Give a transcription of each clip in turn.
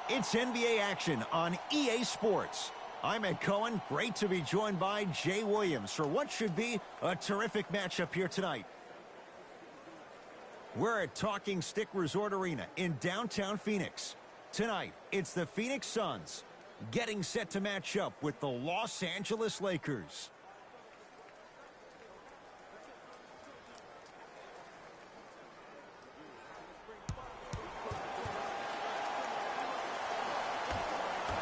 It's NBA action on EA Sports. I'm Ed Cohen. Great to be joined by Jay Williams for what should be a terrific matchup here tonight. We're at Talking Stick Resort Arena in downtown Phoenix. Tonight, it's the Phoenix Suns getting set to match up with the Los Angeles Lakers.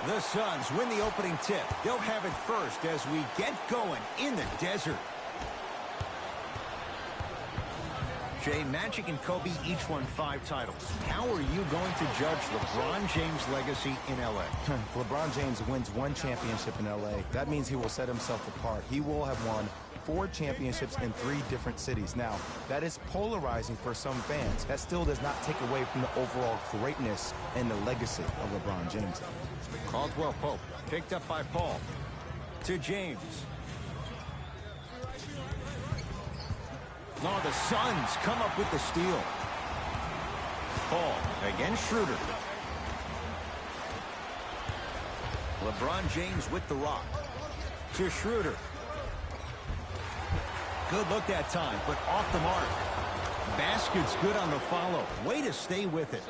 The Suns win the opening tip. They'll have it first as we get going in the desert. Jay, Magic and Kobe each won 5 titles. How are you going to judge LeBron James' legacy in L.A.? LeBron James wins 1 championship in L.A. That means he will set himself apart. He will have won 4 championships in 3 different cities. Now, that is polarizing for some fans. That still does not take away from the overall greatness and the legacy of LeBron James. Caldwell Pope picked up by Paul. To James. No, the Suns come up with the steal. Paul against Schroeder. LeBron James with the rock. To Schroeder. Good look that time, but off the mark. Basket's good on the follow. Way to stay with it.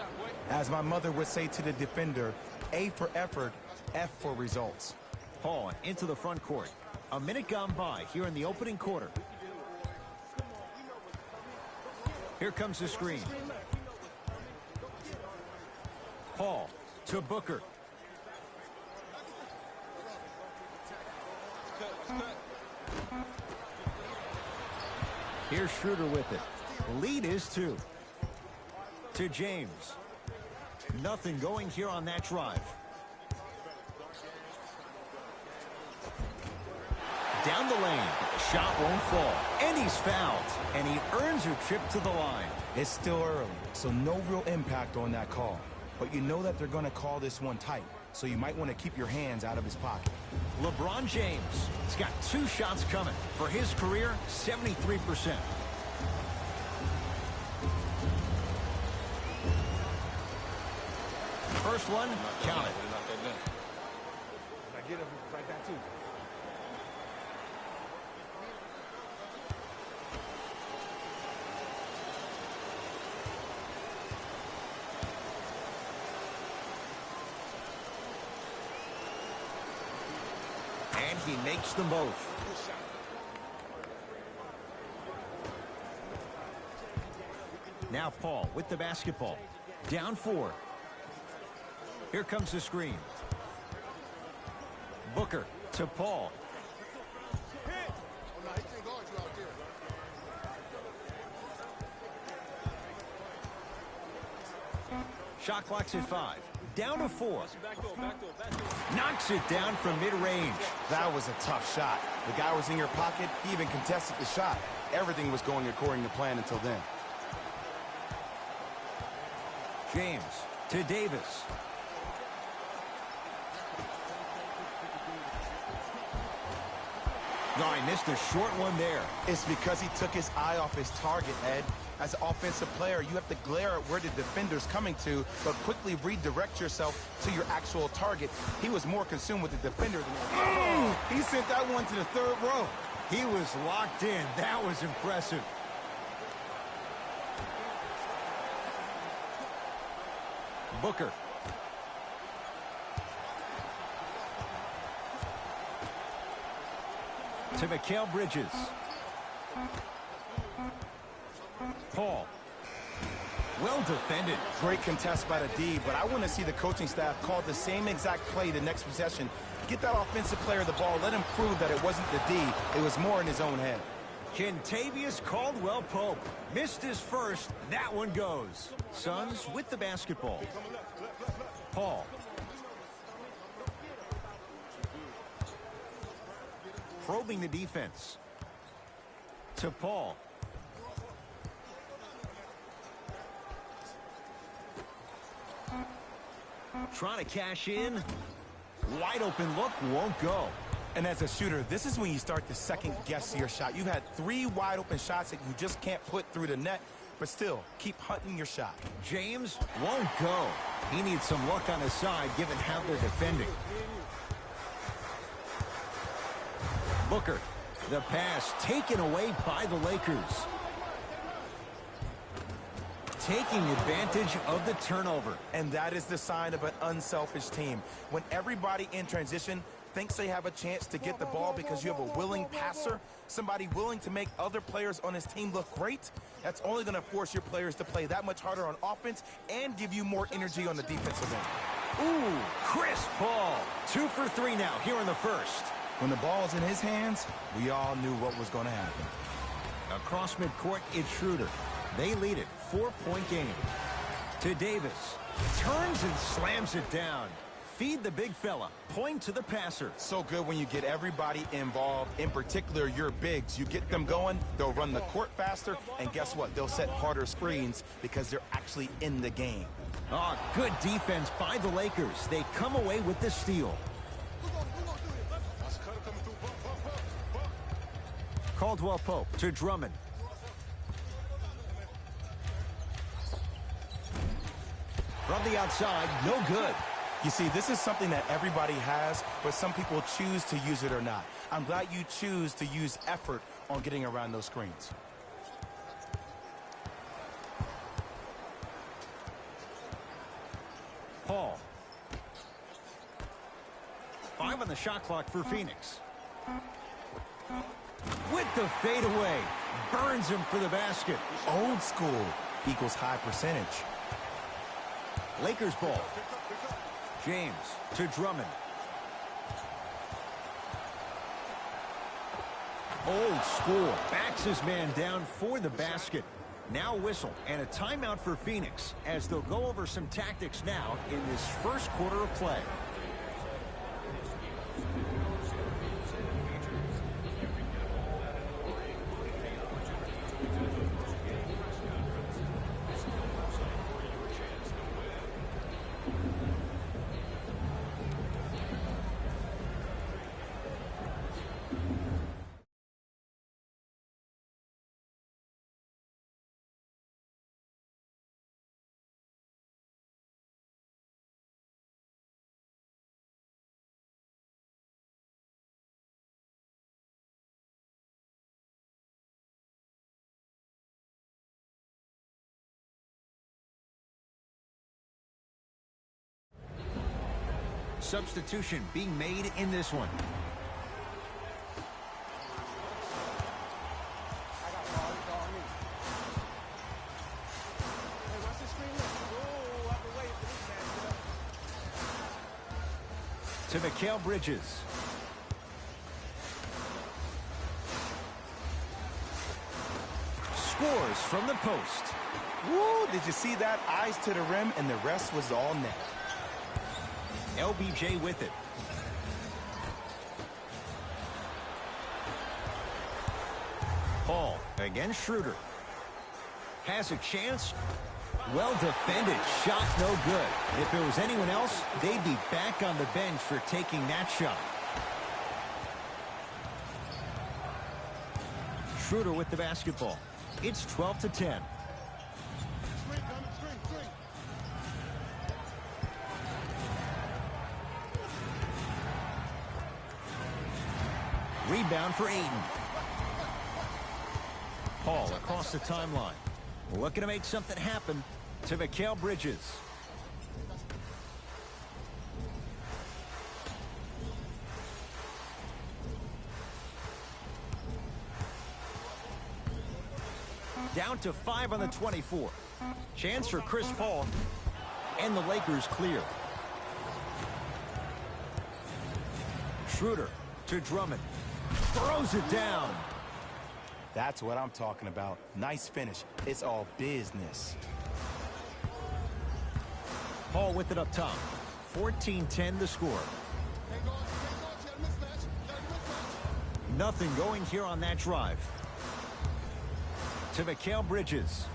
As my mother would say to the defender, A for effort, F for results. Paul into the front court. A minute gone by here in the opening quarter. Here comes the screen. Paul to Booker. Here's Schroeder with it. Lead is 2. To James. Nothing going here on that drive. Down the lane. Shot won't fall. And he's fouled. And he earns a trip to the line. It's still early, so no real impact on that call. But you know that they're going to call this one tight, so you might want to keep your hands out of his pocket. LeBron James has got 2 shots coming. For his career, 73%. First one, count it. I get him like that too. And he makes them both. Now Paul with the basketball. Down 4. Here comes the screen. Booker to Paul. Shot clock's at 5. Down to 4. Knocks it down from mid-range. That was a tough shot. The guy was in your pocket. He even contested the shot. Everything was going according to plan until then. James to Davis. No, he missed a short one there. It's because he took his eye off his target, Ed. As an offensive player, you have to glare at where the defender's coming to, but quickly redirect yourself to your actual target. He was more consumed with the defender than he sent that one to the 3rd row. He was locked in. That was impressive. Booker. To Mikal Bridges. Paul. Well defended. Great contest by the D, but I want to see the coaching staff call the same exact play the next possession. Get that offensive player the ball. Let him prove that it wasn't the D. It was more in his own head. Kentavious Caldwell Pope missed his first. That one goes. Suns with the basketball. Paul. Probing the defense. To Paul. Trying to cash in. Wide open look, won't go. And as a shooter, this is when you start to second guess your shot. You've had 3 wide open shots that you just can't put through the net, but still, keep hunting your shot. James won't go. He needs some luck on his side given how they're defending. Booker, the pass taken away by the Lakers. Taking advantage of the turnover. And that is the sign of an unselfish team. When everybody in transition thinks they have a chance to get the ball because you have a willing passer, somebody willing to make other players on his team look great, that's only going to force your players to play that much harder on offense and give you more energy on the defensive end. Ooh, Chris Paul. 2 for 3 now here in the first. When the ball's in his hands, we all knew what was going to happen. Across midcourt, it's Schroeder. They lead it, 4-point game. To Davis. Turns and slams it down. Feed the big fella. Point to the passer. So good when you get everybody involved, in particular your bigs. You get them going, they'll run the court faster, and guess what? They'll set harder screens because they're actually in the game. Oh, good defense by the Lakers. They come away with the steal. Caldwell Pope to Drummond. From the outside, no good. You see, this is something that everybody has, but some people choose to use it or not. I'm glad you choose to use effort on getting around those screens. Paul. 5 on the shot clock for Phoenix. With the fadeaway. Burns him for the basket. Old school equals high percentage. Lakers ball. James to Drummond. Old school. Backs his man down for the basket. Now whistle and a timeout for Phoenix as they'll go over some tactics now in this first quarter of play. Substitution being made in this one. To Mikal Bridges. Scores from the post. Woo, did you see that? Eyes to the rim, and the rest was all net. LBJ with it. Paul against Schroeder. Has a chance. Well defended. Shot no good. If it was anyone else, they'd be back on the bench for taking that shot. Schroeder with the basketball. It's 12-10. Rebound for Ayton. Paul across the timeline. Looking to make something happen to Mikal Bridges. Down to 5 on the 24. Chance for Chris Paul. And the Lakers clear. Schroeder to Drummond. Throws it down. That's what I'm talking about. Nice finish. It's all business. Paul with it up top. 14-10 the score. Nothing going here on that drive. To Mikal Bridges.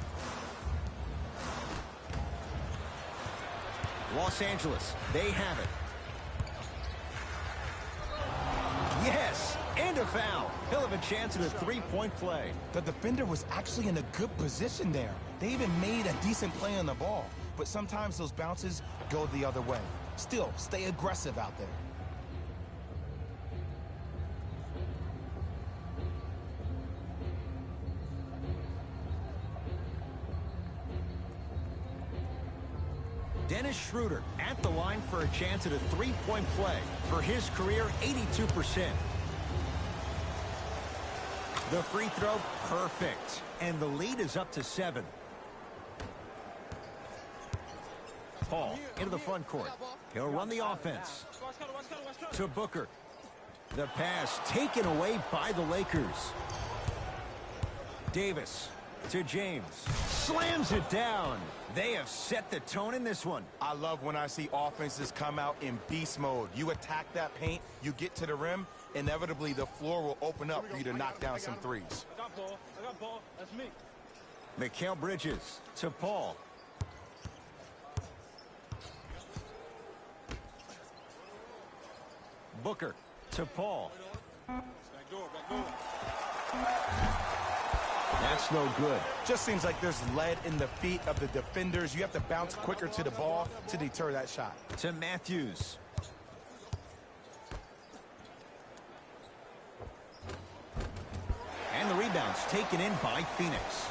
Los Angeles, they have it. Yes, and a foul. He'll have a chance at a three-point play. The defender was actually in a good position there. They even made a decent play on the ball. But sometimes those bounces go the other way. Still, stay aggressive out there. Dennis Schroeder at the line for a chance at a three-point play. For his career, 82%. The free throw, perfect. And the lead is up to 7. Paul into the front court. He'll run the offense. To Booker. The pass taken away by the Lakers. Davis to James. Slams it down. They have set the tone in this one. I love when I see offenses come out in beast mode. You attack that paint, you get to the rim, inevitably the floor will open up for you to knock down some threes. I got ball. That's me. Mikal Bridges to Paul. Booker to Paul. Back door. That's no good. Just seems like there's lead in the feet of the defenders. You have to bounce quicker to the ball to deter that shot. To Matthews. And the rebound's taken in by Phoenix.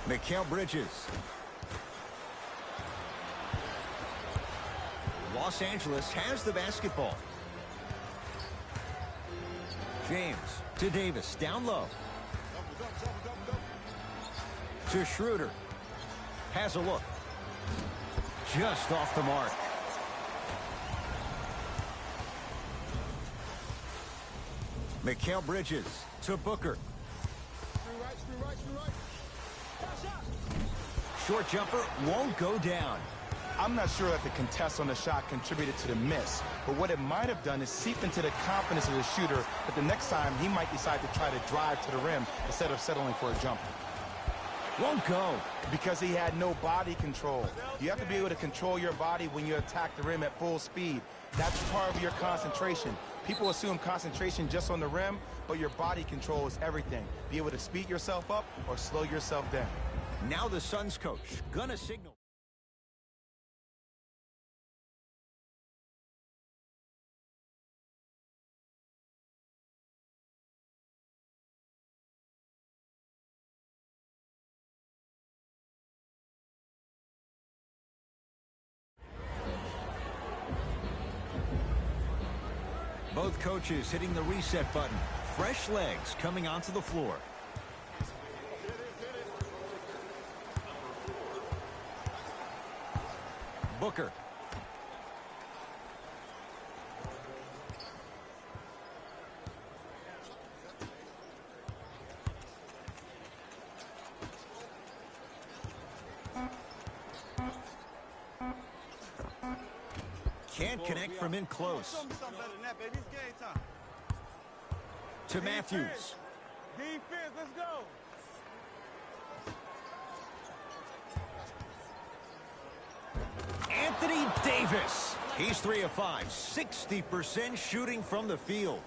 Mikal Bridges. Los Angeles has the basketball. James to Davis, down low. To Schroeder. Has a look. Just off the mark. Mikal Bridges to Booker. Short jumper won't go down. I'm not sure that the contest on the shot contributed to the miss, but what it might have done is seep into the confidence of the shooter that the next time he might decide to try to drive to the rim instead of settling for a jumper. Won't go. Because he had no body control. You have to be able to control your body when you attack the rim at full speed. That's part of your concentration. People assume concentration just on the rim, but your body control is everything. Be able to speed yourself up or slow yourself down. Now the Suns coach gonna signal. Both coaches hitting the reset button. Fresh legs coming onto the floor. Booker. Can't connect from in close. To Matthews. Defense, let's go. Anthony Davis. He's 3 of 5, 60% shooting from the field.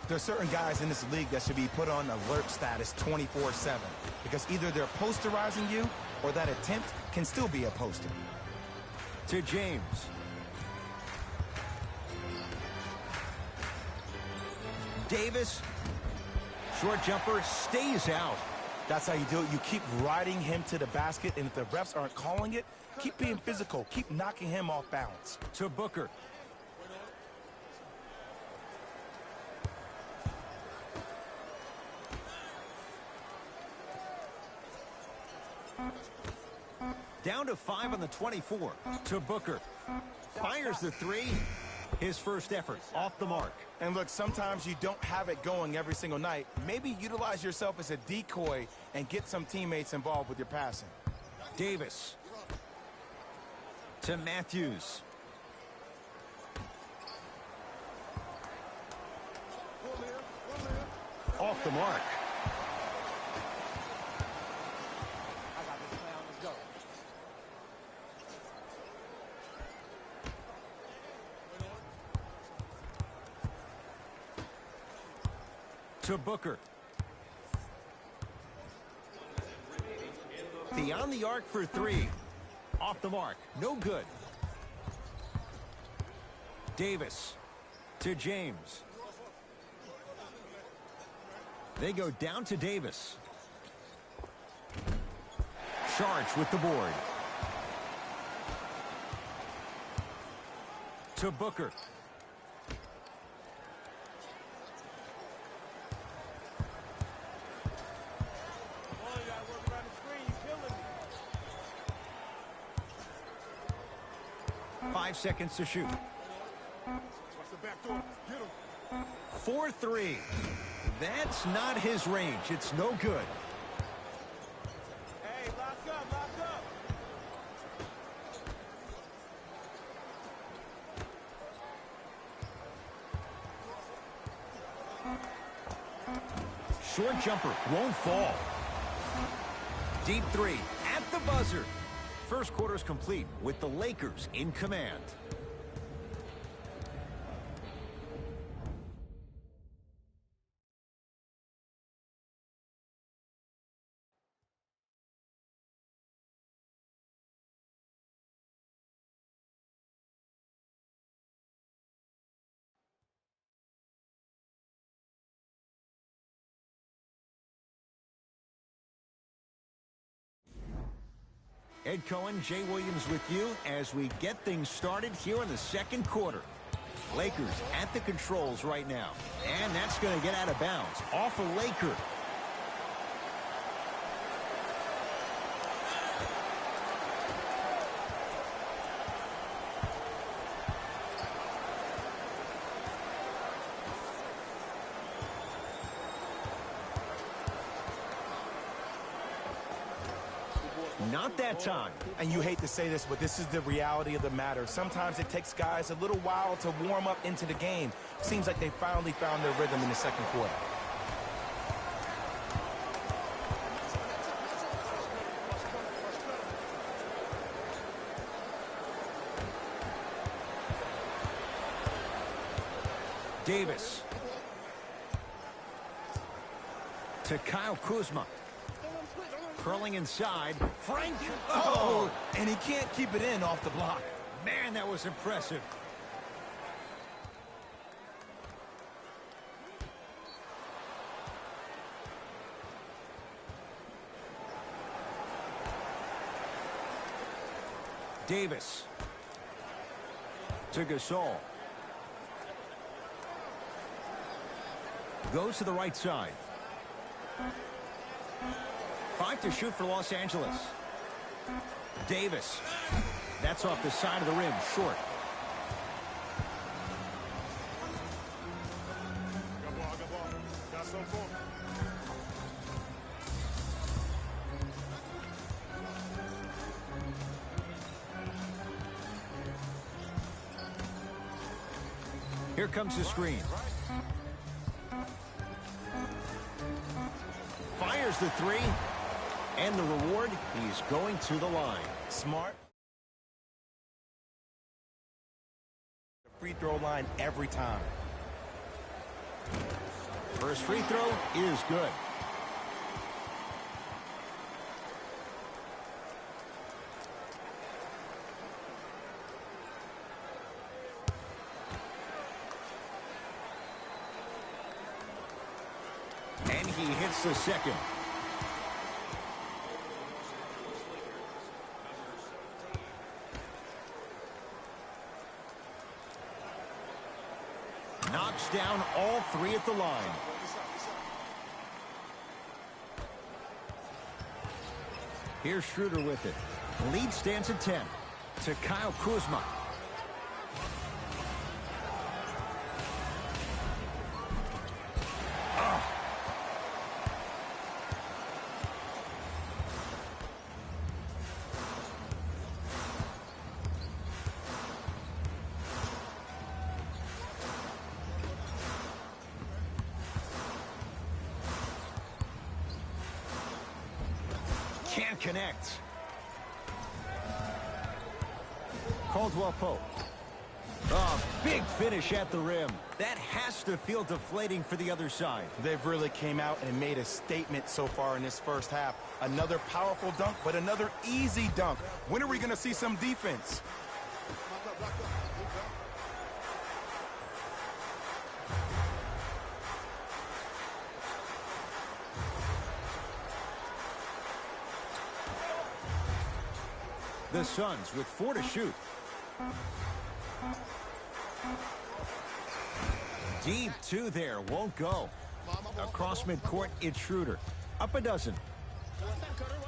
There's certain guys in this league that should be put on alert status 24/7 because either they're posterizing you or that attempt can still be a poster. To James. Davis. Short jumper stays out. That's how you do it. You keep riding him to the basket, and if the refs aren't calling it, keep being physical. Keep knocking him off balance. To Booker. Down to 5 on the 24. To Booker. Fires the 3. His first effort off the mark. And look, sometimes you don't have it going every single night. Maybe utilize yourself as a decoy and get some teammates involved with your passing. Davis. To Matthews. Off the mark. I got this plan. Let's go. To Booker. Beyond the arc for three. Off the mark. No good. Davis. To James. They go down to Davis. Charge with the board. To Booker. Oh, you gotta work around the screen. You're killing me. 5 seconds to shoot. Watch the back door. Get him. 4-3. That's not his range. It's no good. Hey, lock up, lock up. Short jumper won't fall. Deep three at the buzzer. First quarter's complete with the Lakers in command. Ed Cohen, Jay Williams with you as we get things started here in the second quarter. Lakers at the controls right now. And that's going to get out of bounds. Off a Laker. Not that time. And you hate to say this, but this is the reality of the matter. Sometimes it takes guys a little while to warm up into the game. Seems like they finally found their rhythm in the second quarter. Davis. To Kyle Kuzma. Curling inside. Frank. Oh, and he can't keep it in off the block. Man, that was impressive. Davis. To Gasol. Goes to the right side. 5 to shoot for Los Angeles. Davis. That's off the side of the rim, short. Got ball. Got some for him. Here comes the screen. Fires the three. And the reward, he's going to the line. Smart. The free throw line every time. First free throw is good. And he hits the second. Knocks down all three at the line. Here's Schroeder with it. Lead stands at 10. To Kyle Kuzma. Can't connect. Caldwell Pope. Oh, big finish at the rim. That has to feel deflating for the other side. They've really came out and made a statement so far in this first half. Another powerful dunk, but another easy dunk. When are we going to see some defense? The Suns with 4 to shoot. Deep 2 there, won't go. Across midcourt, it's Schroeder. Up a dozen.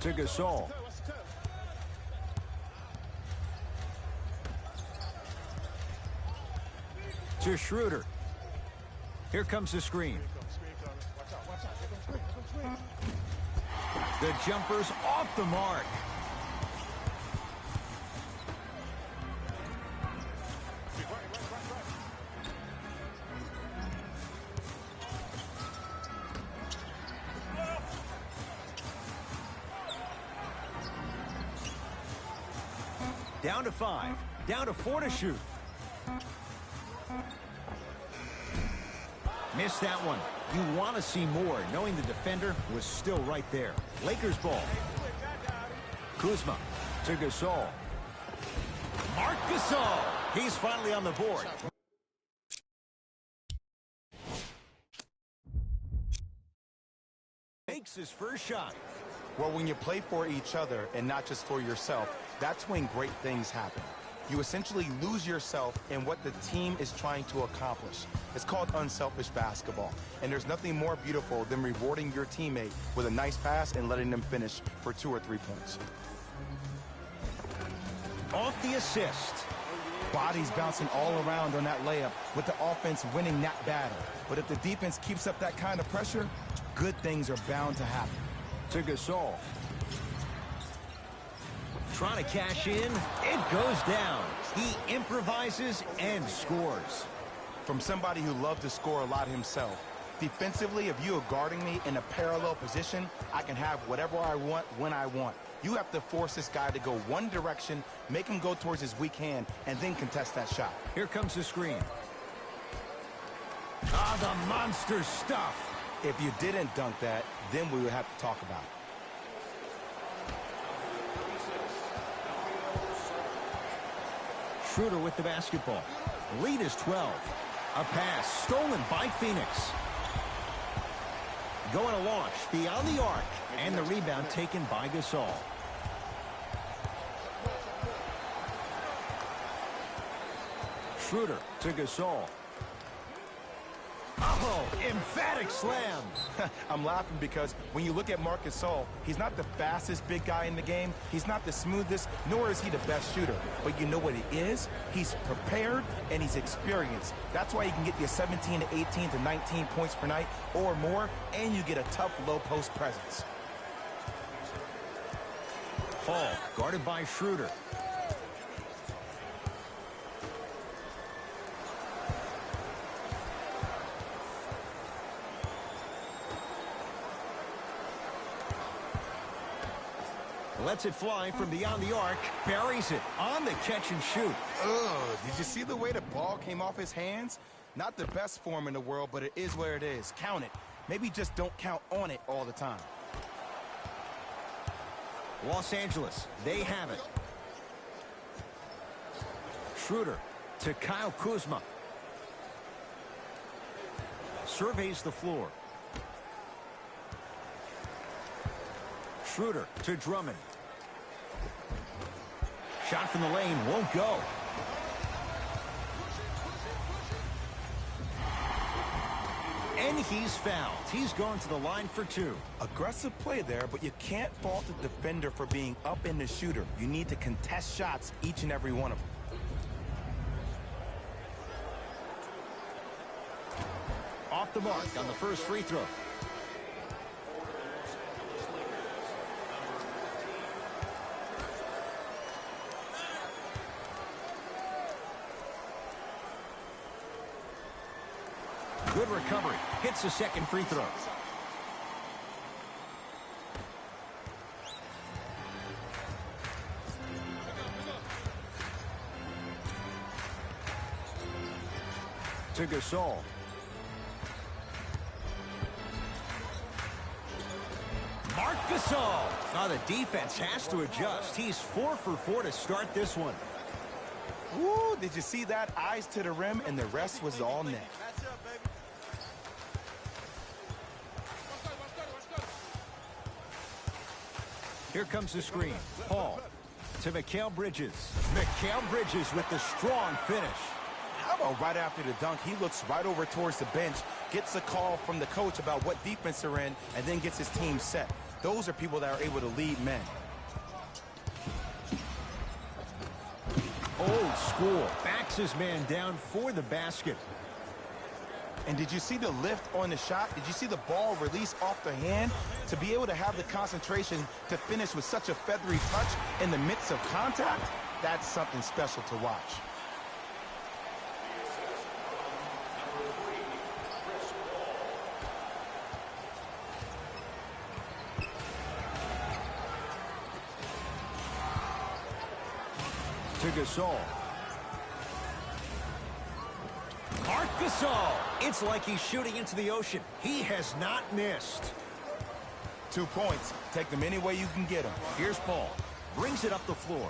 To Gasol. To Schroeder. Here comes the screen. The jumper's off the mark. Down to 5. Down to 4 to shoot. Missed that one. You want to see more, knowing the defender was still right there. Lakers ball. Kuzma to Gasol. Marc Gasol. He's finally on the board. Makes his first shot. Well, when you play for each other and not just for yourself, that's when great things happen. You essentially lose yourself in what the team is trying to accomplish. It's called unselfish basketball. And there's nothing more beautiful than rewarding your teammate with a nice pass and letting them finish for 2 or 3 points. Off the assist. Bodies bouncing all around on that layup with the offense winning that battle. But if the defense keeps up that kind of pressure, good things are bound to happen. To Gasol. Trying to cash in. It goes down. He improvises and scores. From somebody who loves to score a lot himself, defensively, if you are guarding me in a parallel position, I can have whatever I want when I want. You have to force this guy to go one direction, make him go towards his weak hand, and then contest that shot. Here comes the screen. Ah, the monster stuff. If you didn't dunk that, then we would have to talk about it. Schroeder with the basketball. Lead is 12. A pass stolen by Phoenix. Going to launch beyond the arc. And the rebound taken by Gasol. Schroeder to Gasol. Oh, emphatic slam. I'm laughing because when you look at Marc Gasol, he's not the fastest big guy in the game. He's not the smoothest, nor is he the best shooter. But you know what he is? He's prepared and he's experienced. That's why he can get you 17 to 18 to 19 points per night or more, and you get a tough low post presence. Hall guarded by Schroeder. Lets it fly from beyond the arc. Buries it on the catch and shoot. Ugh, did you see the way the ball came off his hands? Not the best form in the world, but it is what it is. Count it. Maybe just don't count on it all the time. Los Angeles, they have it. Schroeder to Kyle Kuzma. Surveys the floor. Schroeder to Drummond. Shot from the lane won't go. And he's fouled. He's going to the line for 2. Aggressive play there, but you can't fault the defender for being up in the shooter. You need to contest shots, each and every one of them. Off the mark on the first free throw. Good recovery. Hits the second free throw. To Gasol. Marc Gasol. Now the defense has to adjust. He's 4 for 4 to start this one. Woo, did you see that? Eyes to the rim, and the rest was all net. Here comes the screen. Paul to Mikal Bridges. Mikal Bridges with the strong finish. How about right after the dunk, he looks right over towards the bench, gets a call from the coach about what defense they're in, and then gets his team set. Those are people that are able to lead men. Old school. Backs his man down for the basket. And did you see the lift on the shot? Did you see the ball release off the hand? To be able to have the concentration to finish with such a feathery touch in the midst of contact, that's something special to watch. To Gasol. Marc Gasol. It's like he's shooting into the ocean. He has not missed. 2 points. Take them any way you can get them. Here's Paul. Brings it up the floor.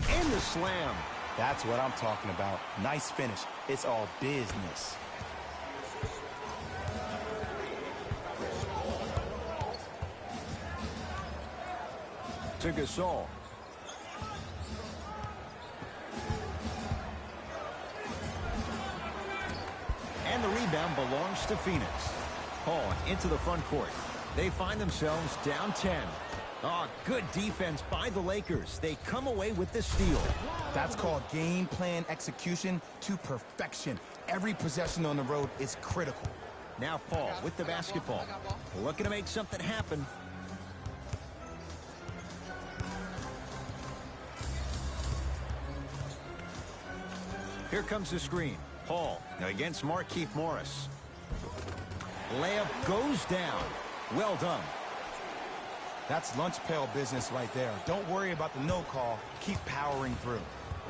And the slam. That's what I'm talking about. Nice finish. It's all business. To Gasol. And the rebound belongs to Phoenix. Paul into the front court. They find themselves down 10. Oh, good defense by the Lakers. They come away with the steal. That's called game plan execution to perfection. Every possession on the road is critical. Now Paul with the basketball. Looking to make something happen. Here comes the screen. Paul against Markieff Morris. Layup goes down. Well done. That's lunch pail business right there. Don't worry about the no call. Keep powering through.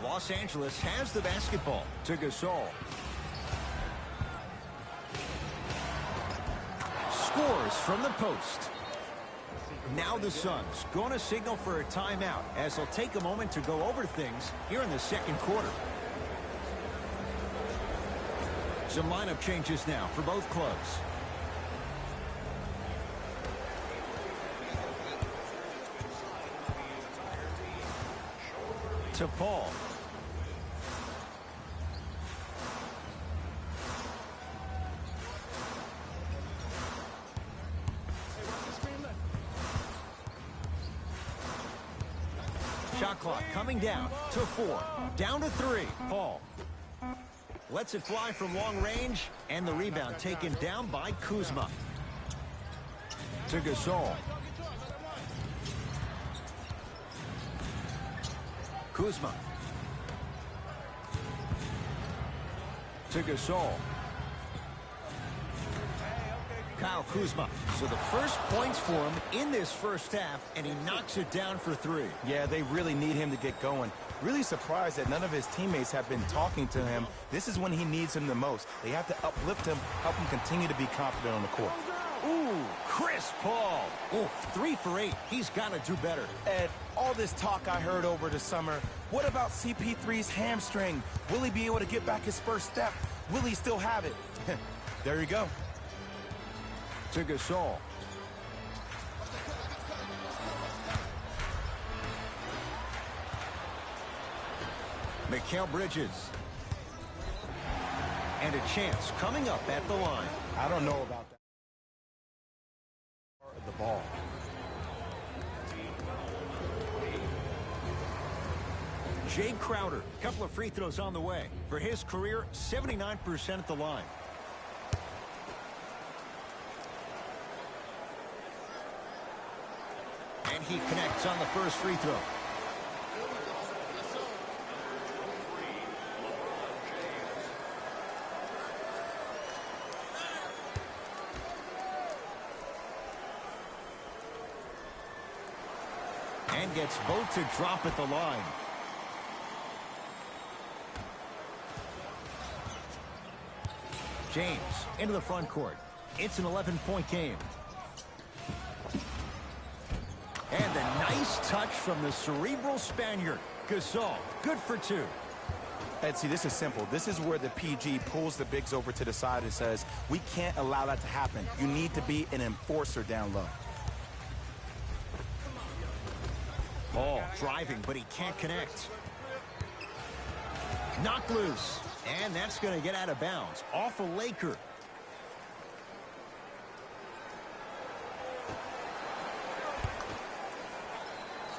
Los Angeles has the basketball. To Gasol. Scores from the post. Now the Suns going to signal for a timeout as they'll take a moment to go over things here in the second quarter. Some lineup changes now for both clubs. To Paul. Shot clock coming down to 4. Down to 3. Paul. Lets it fly from long range, and the rebound taken down by Kuzma. To Gasol. Kuzma. To Gasol. Kyle Kuzma. So the first points for him in this first half, and he knocks it down for 3. Yeah, they really need him to get going. Really surprised that none of his teammates have been talking to him. This is when he needs him the most. They have to uplift him, help him continue to be confident on the court. Ooh, Chris Paul. Ooh, 3 for 8. He's got to do better. Ed, all this talk I heard over the summer, what about CP3's hamstring? Will he be able to get back his first step? Will he still have it? There you go. To Gasol. Mikal Bridges. And a chance coming up at the line. I don't know about that. The ball. Jay Crowder, a couple of free throws on the way. For his career, 79% at the line. And he connects on the first free throw. And gets both to drop at the line. James into the front court. It's an 11-point game. And a nice touch from the cerebral Spaniard. Gasol, good for two. And see, this is simple. This is where the PG pulls the bigs over to the side and says, we can't allow that to happen. You need to be an enforcer down low. Ball driving, but he can't connect. Knocked loose. And that's going to get out of bounds. Off a Laker.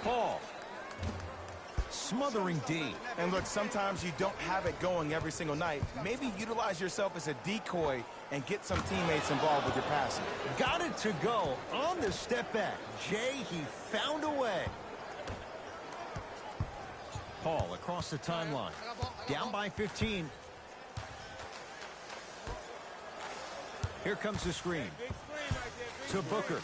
Paul. Smothering D. And look, sometimes you don't have it going every single night. Maybe utilize yourself as a decoy and get some teammates involved with your passing. Got it to go on the step back. Jay, he found a way. Paul across the timeline. Down by 15. Here comes the screen. To Booker.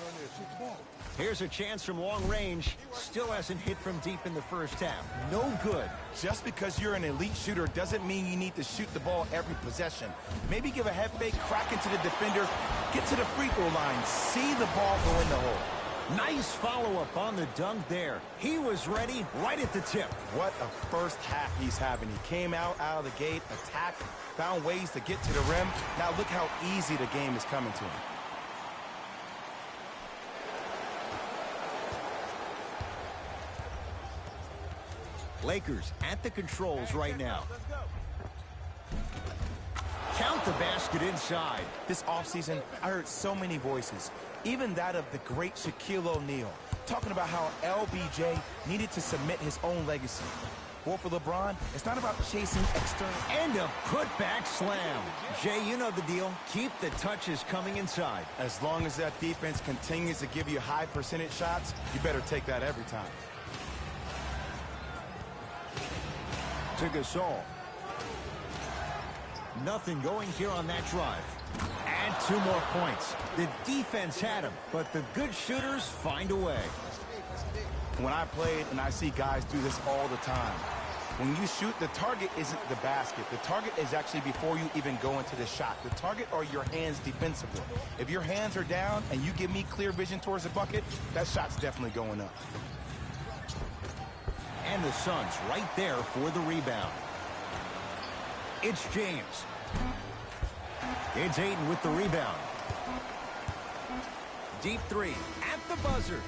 Here's a chance from long range. Still hasn't hit from deep in the first half. No good. Just because you're an elite shooter doesn't mean you need to shoot the ball every possession. Maybe give a head fake, crack into the defender, get to the free throw line, see the ball go in the hole. Nice follow-up on the dunk there. He was ready right at the tip. What a first half he's having. He came out of the gate, attacked, found ways to get to the rim. Now look how easy the game is coming to him. Lakers at the controls right now. Count the basket inside. This offseason, I heard so many voices, even that of the great Shaquille O'Neal, talking about how LBJ needed to submit his own legacy. Well, for LeBron, it's not about chasing external. And a putback slam. Jay, you know the deal. Keep the touches coming inside. As long as that defense continues to give you high percentage shots, you better take that every time. To Gasol. Nothing going here on that drive. And 2 more points. The defense had him, but the good shooters find a way. When I played, and I see guys do this all the time, when you shoot, the target isn't the basket. The target is actually before you even go into the shot. The target are your hands defensively. If your hands are down and you give me clear vision towards the bucket, that shot's definitely going up. And the Suns right there for the rebound. It's James. It's Ayton with the rebound. Deep three at the buzzer.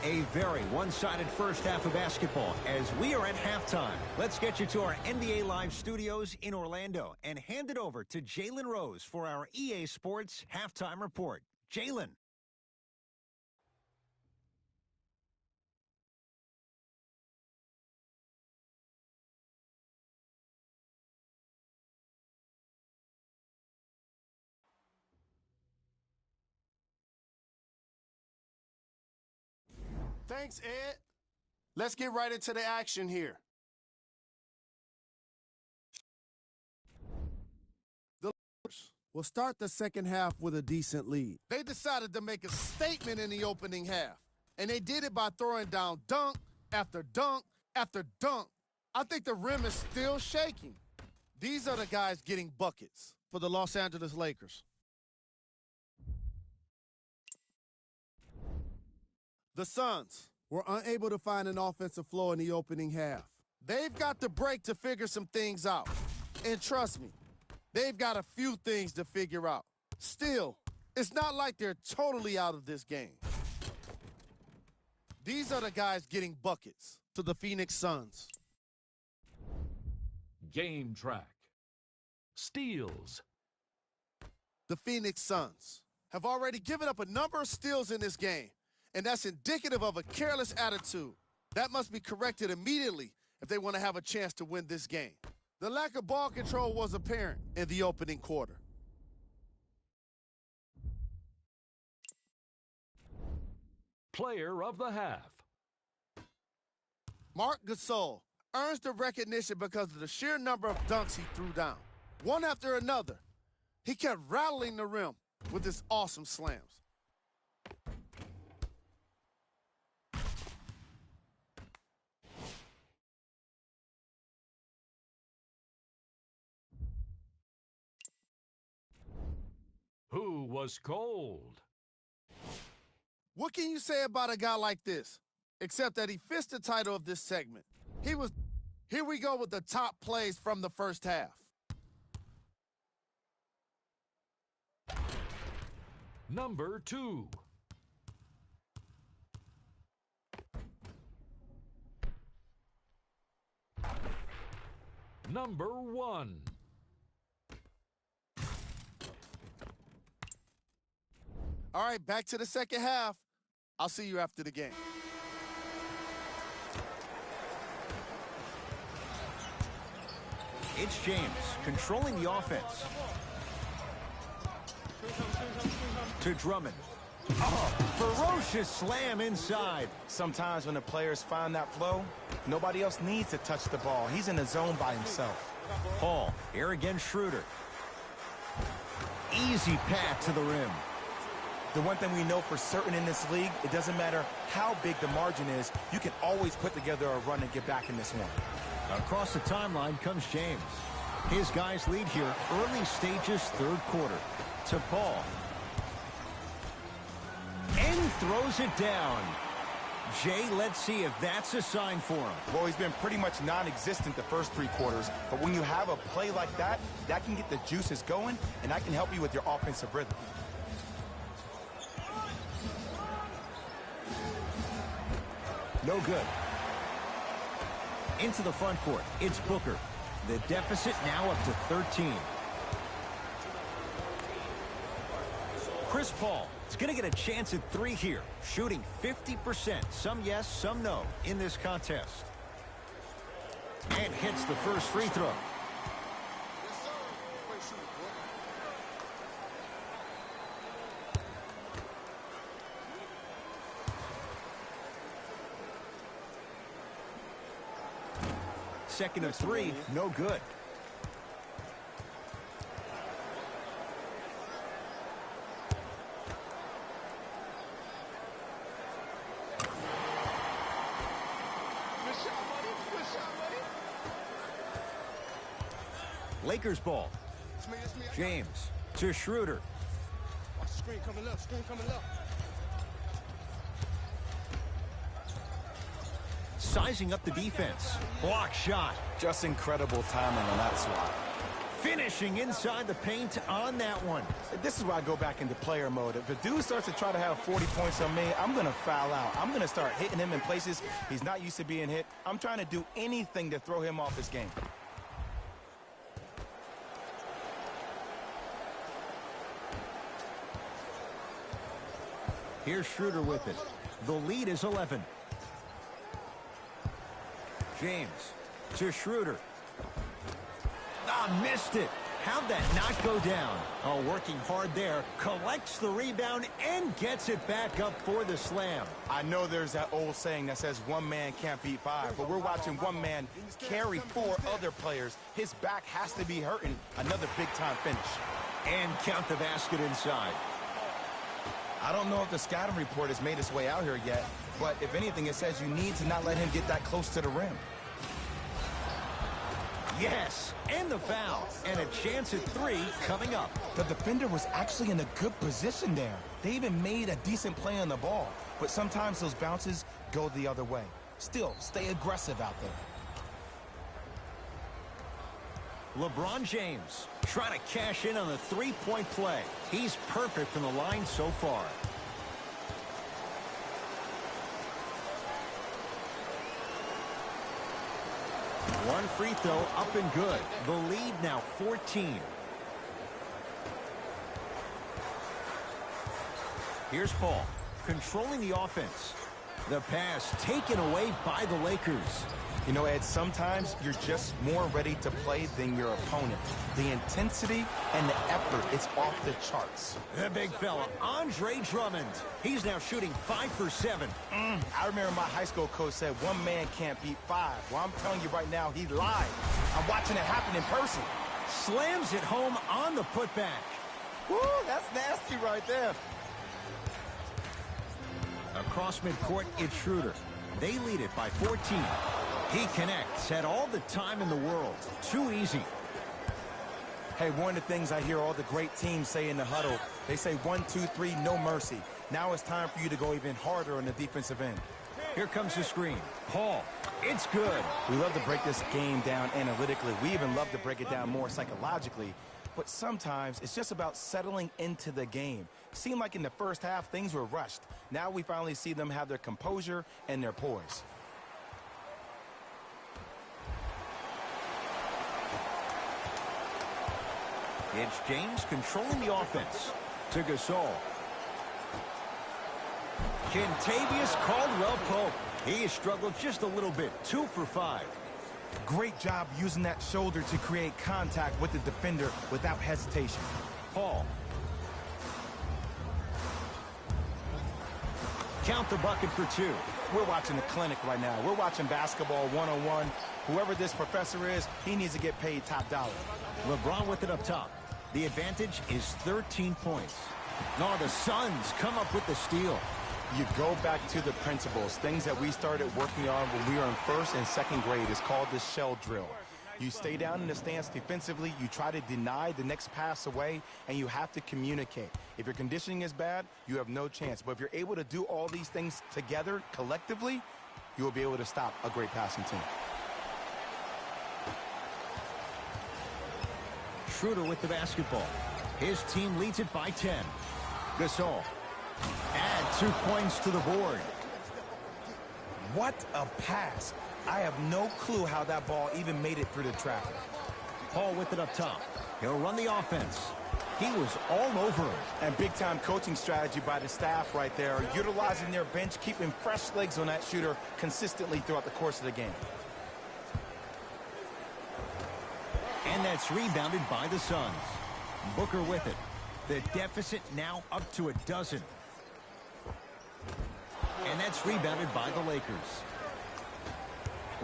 A very one-sided first half of basketball as we are at halftime. Let's get you to our NBA Live studios in Orlando and hand it over to Jalen Rose for our EA Sports halftime report. Jalen. Thanks, Ed. Let's get right into the action here. The Lakers will start the second half with a decent lead. They decided to make a statement in the opening half, and they did it by throwing down dunk after dunk after dunk. I think the rim is still shaking. These are the guys getting buckets for the Los Angeles Lakers. The Suns were unable to find an offensive flow in the opening half. They've got the break to figure some things out. And trust me, they've got a few things to figure out. Still, it's not like they're totally out of this game. These are the guys getting buckets to the Phoenix Suns. Game track. Steals. The Phoenix Suns have already given up a number of steals in this game, and that's indicative of a careless attitude. That must be corrected immediately if they want to have a chance to win this game. The lack of ball control was apparent in the opening quarter. Player of the half. Marc Gasol earns the recognition because of the sheer number of dunks he threw down. One after another, he kept rattling the rim with his awesome slams. Who was cold? What can you say about a guy like this? Except that he fits the title of this segment. Here we go with the top plays from the first half. Number 2. Number 1. All right, back to the second half. I'll see you after the game. It's James controlling the offense. To Drummond. Oh, ferocious slam inside. Sometimes when the players find that flow, nobody else needs to touch the ball. He's in the zone by himself. Paul, here again Schroeder. Easy path to the rim. The one thing we know for certain in this league, it doesn't matter how big the margin is, you can always put together a run and get back in this one. Across the timeline comes James. His guys lead here early stages, third quarter. To Paul. And throws it down. Jay, let's see if that's a sign for him. Well, he's been pretty much non-existent the first 3 quarters, but when you have a play like that, that can get the juices going, and that can help you with your offensive rhythm. No good. Into the front court, it's Booker. The deficit now up to 13. Chris Paul is going to get a chance at 3 here, shooting 50%. Some yes, some no in this contest. And hits the first free throw. Second of 3, no good. Lakers ball. James to Schroeder. Screen coming up, screen coming up. Sizing up the defense. Block shot. Just incredible timing on that swat. Finishing inside the paint on that one. This is where I go back into player mode. If a dude starts to try to have 40 points on me, I'm going to foul out. I'm going to start hitting him in places he's not used to being hit. I'm trying to do anything to throw him off his game. Here's Schroeder with it. The lead is 11. James to Schroeder. Missed it. How'd that not go down? Oh, working hard there. Collects the rebound and gets it back up for the slam. I know there's that old saying that says one man can't beat 5, but we're watching one man carry 4 other players. His back has to be hurting. Another big-time finish. And count the basket inside. I don't know if the scouting report has made its way out here yet, but if anything, it says you need to not let him get that close to the rim. Yes, and the foul, and a chance at 3 coming up. The defender was actually in a good position there. They even made a decent play on the ball, but sometimes those bounces go the other way. Still, stay aggressive out there. LeBron James trying to cash in on the 3-point play. He's perfect from the line so far. One free throw up and good. The lead now 14. Here's Paul controlling the offense. The pass taken away by the Lakers. You know, Ed, sometimes you're just more ready to play than your opponent. The intensity and the effort, it's off the charts. The big fella, Andre Drummond. He's now shooting 5 for 7. I remember my high school coach said one man can't beat 5. Well, I'm telling you right now, he lied. I'm watching it happen in person. Slams it home on the putback. Woo, that's nasty right there. Across midcourt, it's Schroeder. They lead it by 14. He connects, had all the time in the world. Too easy. Hey, one of the things I hear all the great teams say in the huddle, they say 1, 2, 3, no mercy. Now it's time for you to go even harder on the defensive end. Here comes the screen. Paul, it's good. We love to break this game down analytically. We even love to break it down more psychologically. But sometimes it's just about settling into the game. It seemed like in the first half, things were rushed. Now we finally see them have their composure and their poise. It's James controlling the offense. To Gasol. Kentavious Caldwell-Pope. He has struggled just a little bit. 2 for 5. Great job using that shoulder to create contact with the defender without hesitation. Paul. Count the bucket for 2. We're watching a clinic right now. We're watching basketball one-on-one. Whoever this professor is, he needs to get paid top dollar. LeBron with it up top. The advantage is 13 points. No, the Suns come up with the steal. You go back to the principles, things that we started working on when we were in first and second grade. Is called the shell drill. You stay down in the stance defensively, you try to deny the next pass away, and you have to communicate. If your conditioning is bad, you have no chance. But if you're able to do all these things together, collectively, you will be able to stop a great passing team. Schroeder with the basketball. His team leads it by 10. Gasol. Add 2 points to the board. What a pass. I have no clue how that ball even made it through the traffic. Paul with it up top. He'll run the offense. He was all over him. And big-time coaching strategy by the staff right there, utilizing their bench, keeping fresh legs on that shooter consistently throughout the course of the game. And that's rebounded by the Suns. Booker with it. The deficit now up to 12. And that's rebounded by the Lakers.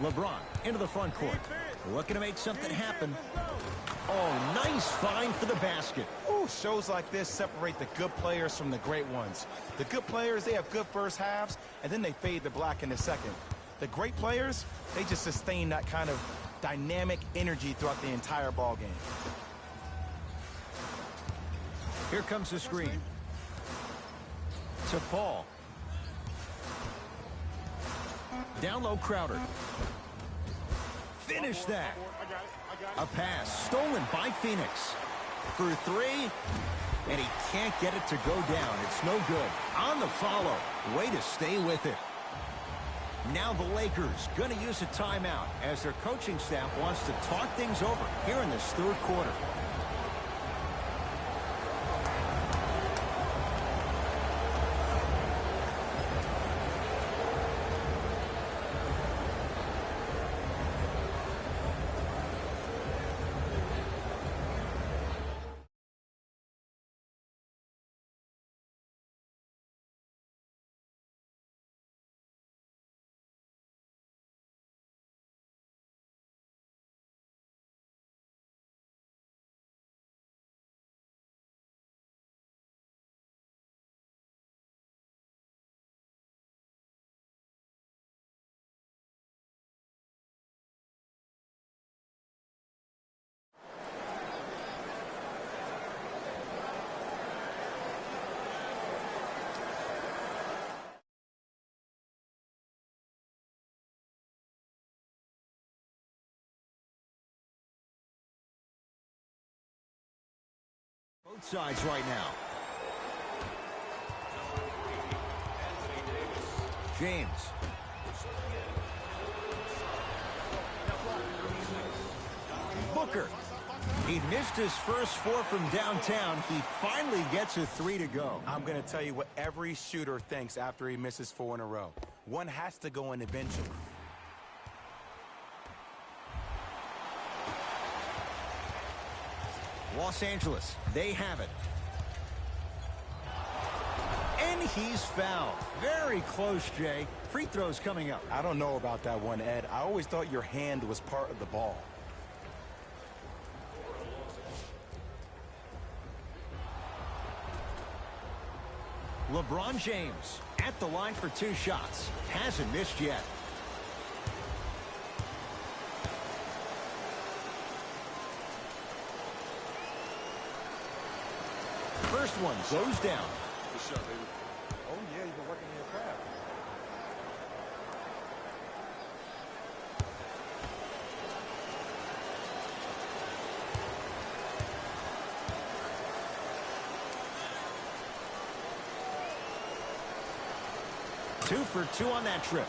LeBron into the front court. Looking to make something happen. Oh, nice find for the basket. Ooh, shows like this separate the good players from the great ones. The good players, they have good first halves, and then they fade to black in the second. The great players, they just sustain that kind of dynamic energy throughout the entire ball game. Here comes the screen. To Paul. Down low, Crowder. Finish that. A pass stolen by Phoenix. For 3. And he can't get it to go down. It's no good. On the follow. Way to stay with it. Now the Lakers going to use a timeout as their coaching staff wants to talk things over here in this third quarter. Both sides right now. James. Booker. He missed his first 4 from downtown. He finally gets a 3 to go. I'm going to tell you what every shooter thinks after he misses 4 in a row. One has to go in eventually. Los Angeles, they have it. And he's fouled. Very close, Jay. Free throws coming up. I don't know about that one, Ed. I always thought your hand was part of the ball. LeBron James at the line for 2 shots. Hasn't missed yet. First one goes down. Good shot, baby. Oh, yeah, you've been working on your craft. Two for two on that trip.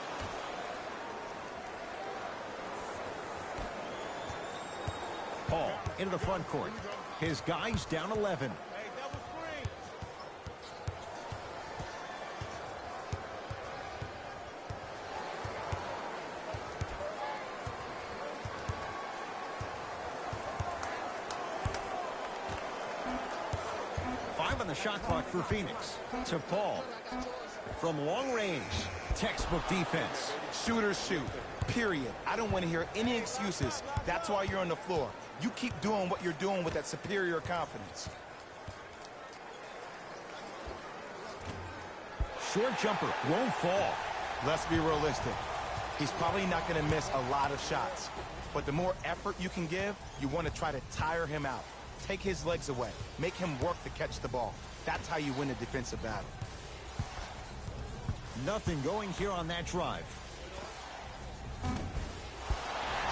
Paul into the front court. His guy's down 11. Hey, double screen. Five on the shot clock for Phoenix. To Paul. From long range. Textbook defense. Shooters shoot, period. I don't want to hear any excuses. That's why you're on the floor. You keep doing what you're doing with that superior confidence. Short jumper won't fall. Let's be realistic. He's probably not going to miss a lot of shots. But the more effort you can give, you want to try to tire him out. Take his legs away. Make him work to catch the ball. That's how you win a defensive battle. Nothing going here on that drive.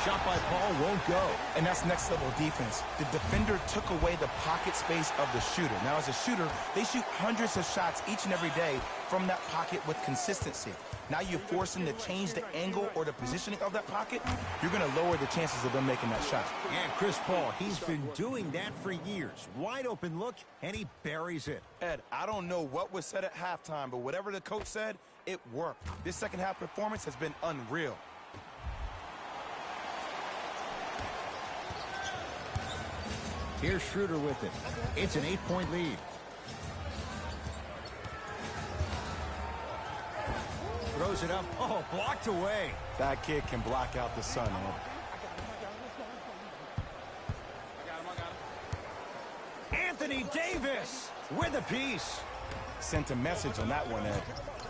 Shot by Paul won't go. And that's next level defense. The defender took away the pocket space of the shooter. Now as a shooter, they shoot hundreds of shots each and every day from that pocket with consistency. Now you force them to change the angle or the positioning of that pocket, you're going to lower the chances of them making that shot. And Chris Paul, he's been doing that for years. Wide open look, and he buries it. Ed, I don't know what was said at halftime, but whatever the coach said, it worked. This second half performance has been unreal. Here's Schroeder with it. It's an 8-point lead. Throws it up. Oh, blocked away. That kid can block out the sun, Ed. Anthony Davis with a piece. Sent a message on that one, Ed.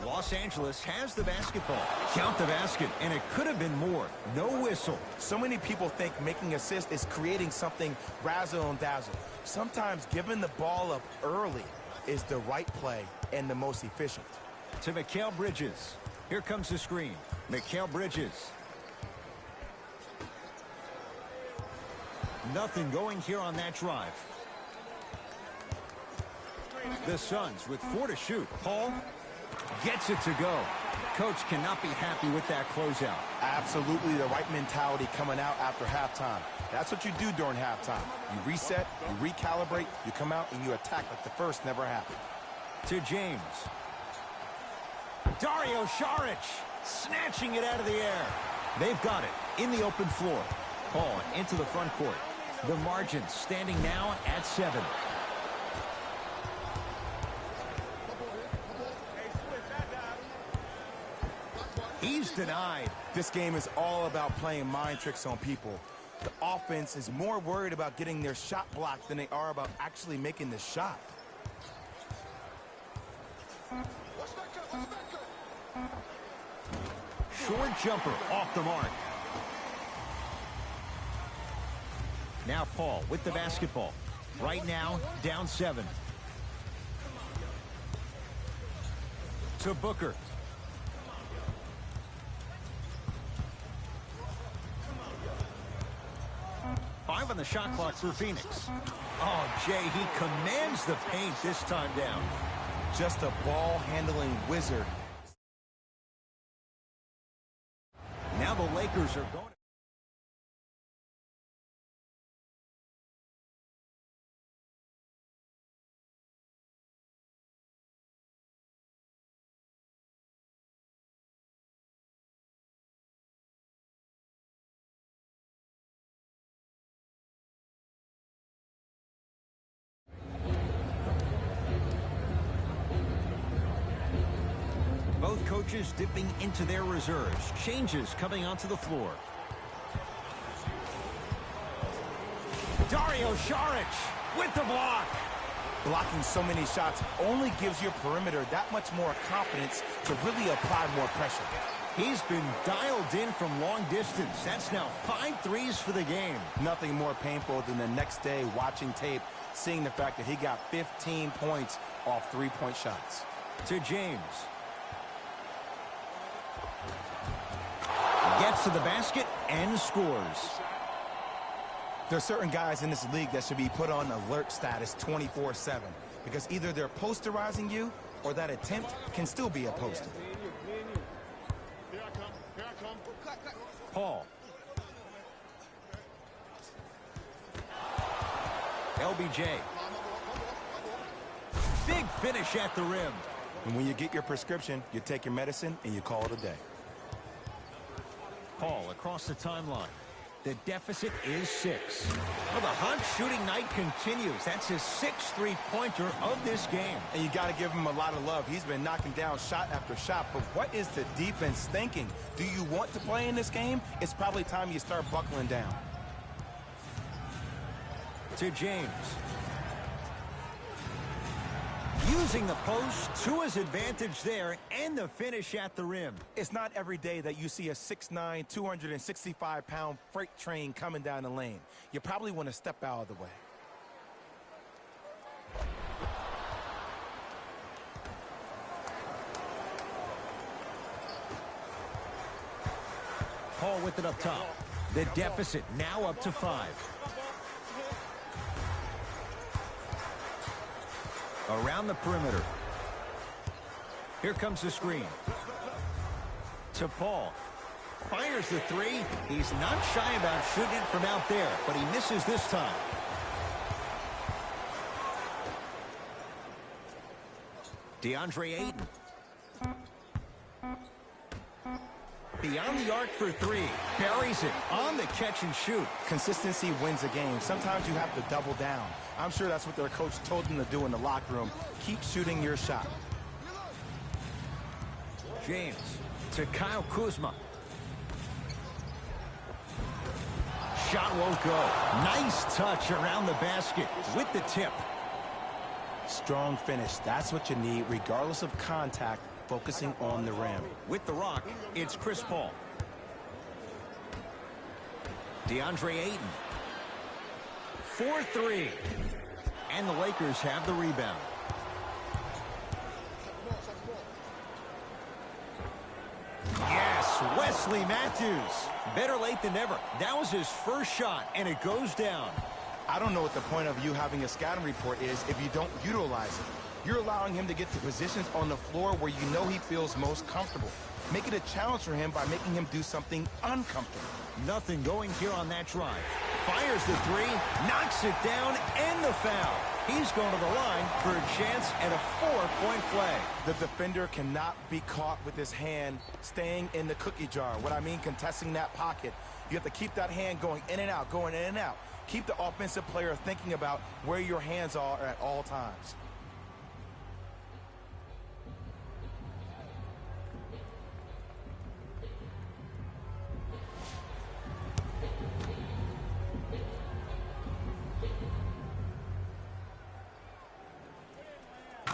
Los Angeles has the basketball. Count the basket, and it could have been more. No whistle. So many people think making assists is creating something razzle and dazzle. Sometimes giving the ball up early is the right play and the most efficient. To Mikal Bridges. Here comes the screen. Mikal Bridges. Nothing going here on that drive. The Suns with 4 to shoot. Paul gets it to go. Coach cannot be happy with that closeout. Absolutely the right mentality coming out after halftime. That's what you do during halftime. You reset, you recalibrate, you come out and you attack like the first never happened. To James. Dario Saric snatching it out of the air. They've got it in the open floor. Paul into the front court. The margin standing now at 7. He's denied. This game is all about playing mind tricks on people. The offense is more worried about getting their shot blocked than they are about actually making the shot. Short jumper off the mark. Now Paul with the basketball. Right now, down 7. To Booker. On the shot clock for Phoenix. Oh, Jay, he commands the paint this time down. Just a ball-handling wizard. Now the Lakers are going. Both coaches dipping into their reserves. Changes coming onto the floor. Dario Saric with the block. Blocking so many shots only gives your perimeter that much more confidence to really apply more pressure. He's been dialed in from long distance. That's now 5 threes for the game. Nothing more painful than the next day watching tape, seeing the fact that he got 15 points off three-point shots. To James. Gets to the basket and scores. There's certain guys in this league that should be put on alert status 24/7 because either they're posterizing you or that attempt can still be a poster. Paul. LBJ. Big finish at the rim. And when you get your prescription, you take your medicine and you call it a day. Paul across the timeline. The deficit is 6. Well, the hot shooting night continues. That's his 6th three-pointer of this game. And you got to give him a lot of love. He's been knocking down shot after shot. But what is the defense thinking? Do you want to play in this game? It's probably time you start buckling down. To James. Using the post to his advantage there, and the finish at the rim. It's not every day that you see a 6'9", 265-pound freight train coming down the lane. You probably want to step out of the way. Paul with it up top. The deficit now up to 5. Around the perimeter. Here comes the screen. To Paul. Fires the 3. He's not shy about shooting it from out there, but he misses this time. DeAndre Ayton. Beyond the arc for 3. Buries it on the catch and shoot. Consistency wins a game. Sometimes you have to double down. I'm sure that's what their coach told them to do in the locker room. Keep shooting your shot. James to Kyle Kuzma. Shot won't go. Nice touch around the basket with the tip. Strong finish. That's what you need, regardless of contact, focusing on the rim. With the rock, it's Chris Paul. DeAndre Ayton. 4-3. And the Lakers have the rebound. Yes, Wesley Matthews. Better late than never. That was his first shot, and it goes down. I don't know what the point of you having a scouting report is if you don't utilize it. You're allowing him to get to positions on the floor where you know he feels most comfortable. Make it a challenge for him by making him do something uncomfortable. Nothing going here on that drive. Fires the 3, knocks it down, and the foul. He's going to the line for a chance at a 4-point play. The defender cannot be caught with his hand staying in the cookie jar. What I mean, contesting that pocket. You have to keep that hand going in and out, going in and out. Keep the offensive player thinking about where your hands are at all times.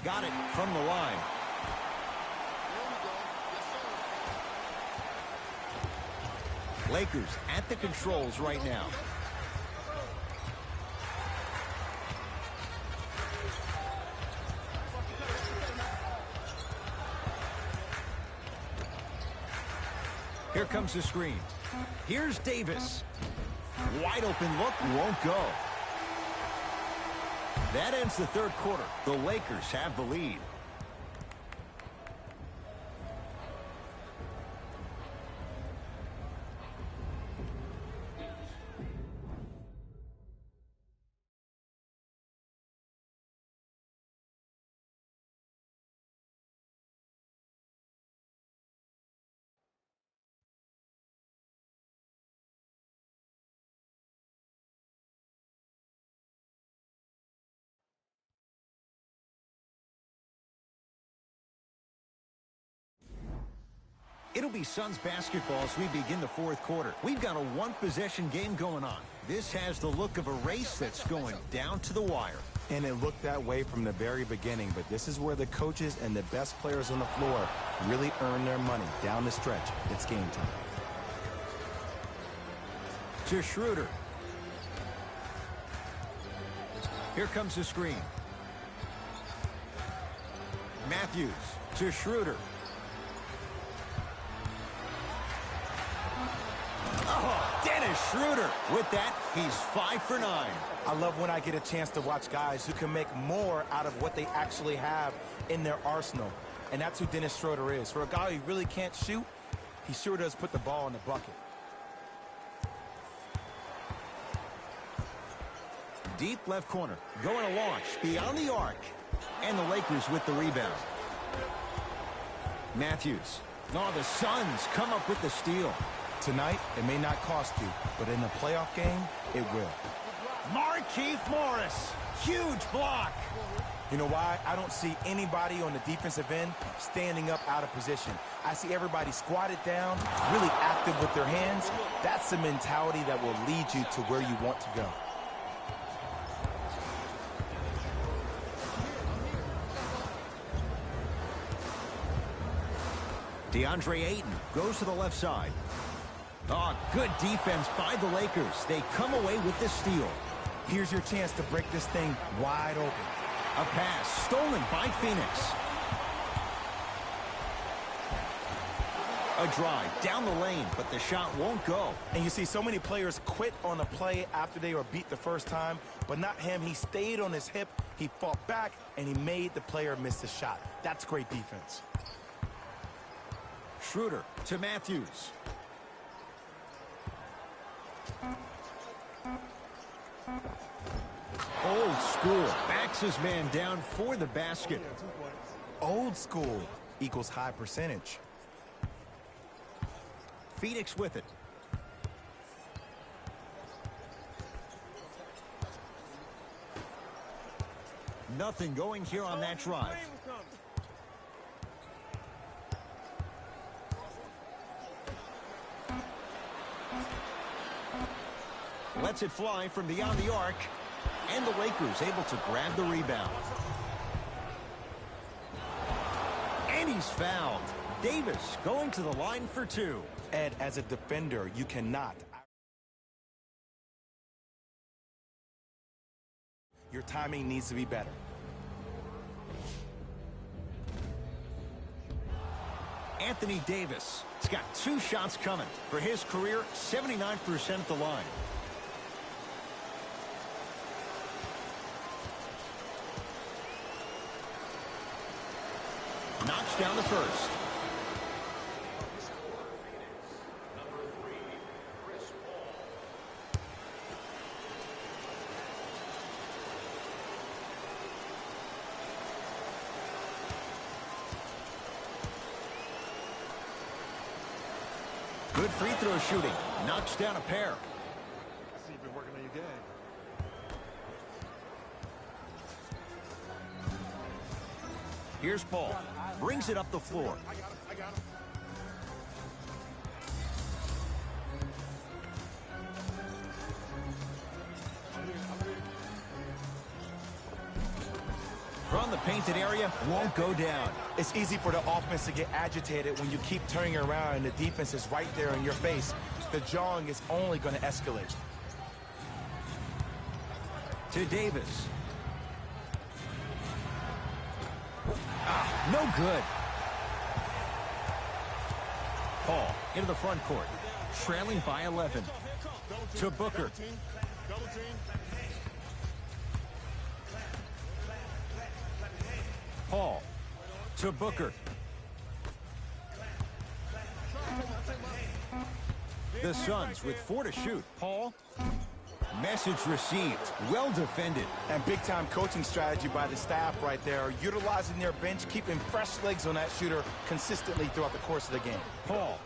Got it from the line. Lakers at the controls right now. Here comes the screen. Here's Davis. Wide open look, won't go. That ends the third quarter. The Lakers have the lead. It'll be Suns basketball as we begin the fourth quarter. We've got a one-possession game going on. This has the look of a race that's going down to the wire. And it looked that way from the very beginning, but this is where the coaches and the best players on the floor really earn their money down the stretch. It's game time. To Schroeder. Here comes the screen. Matthews to Schroeder. Oh, Dennis Schroeder. With that, he's 5 for 9. I love when I get a chance to watch guys who can make more out of what they actually have in their arsenal. And that's who Dennis Schroeder is. For a guy who really can't shoot, he sure does put the ball in the bucket. Deep left corner. Going to launch beyond the arc. And the Lakers with the rebound. Matthews. Oh, the Suns come up with the steal. Tonight, it may not cost you, but in a playoff game, it will. Markieff Morris. Huge block. You know why? I don't see anybody on the defensive end standing up out of position. I see everybody squatted down, really active with their hands. That's the mentality that will lead you to where you want to go. DeAndre Ayton goes to the left side. Oh, good defense by the Lakers. They come away with the steal. Here's your chance to break this thing wide open. A pass stolen by Phoenix. A drive down the lane, but the shot won't go. And you see so many players quit on a play after they were beat the first time, but not him. He stayed on his hip, he fought back, and he made the player miss the shot. That's great defense. Schroeder to Matthews. Old school backs his man down for the basket. Old school equals high percentage. Phoenix with it. Nothing going here on that drive. Lets it fly from beyond the arc. And the Lakers able to grab the rebound. And he's fouled. Davis going to the line for 2. Ed, as a defender, you cannot. Your timing needs to be better. Anthony Davis. He's got 2 shots coming. For his career, 79% at the line. Knocks down the first. Good free throw shooting. Knocks down a pair. I see you've been working on your game. Here's Paul. Brings it up the floor. I got him. From the painted area, won't go down. It's easy for the offense to get agitated when you keep turning around and the defense is right there in your face. The jawing is only going to escalate. To Davis. No good. Paul into the front court. Trailing by 11. To Booker. Paul to Booker. The Suns with 4 to shoot. Paul. Message received. Well defended. And big-time coaching strategy by the staff right there, utilizing their bench, keeping fresh legs on that shooter consistently throughout the course of the game. Paul.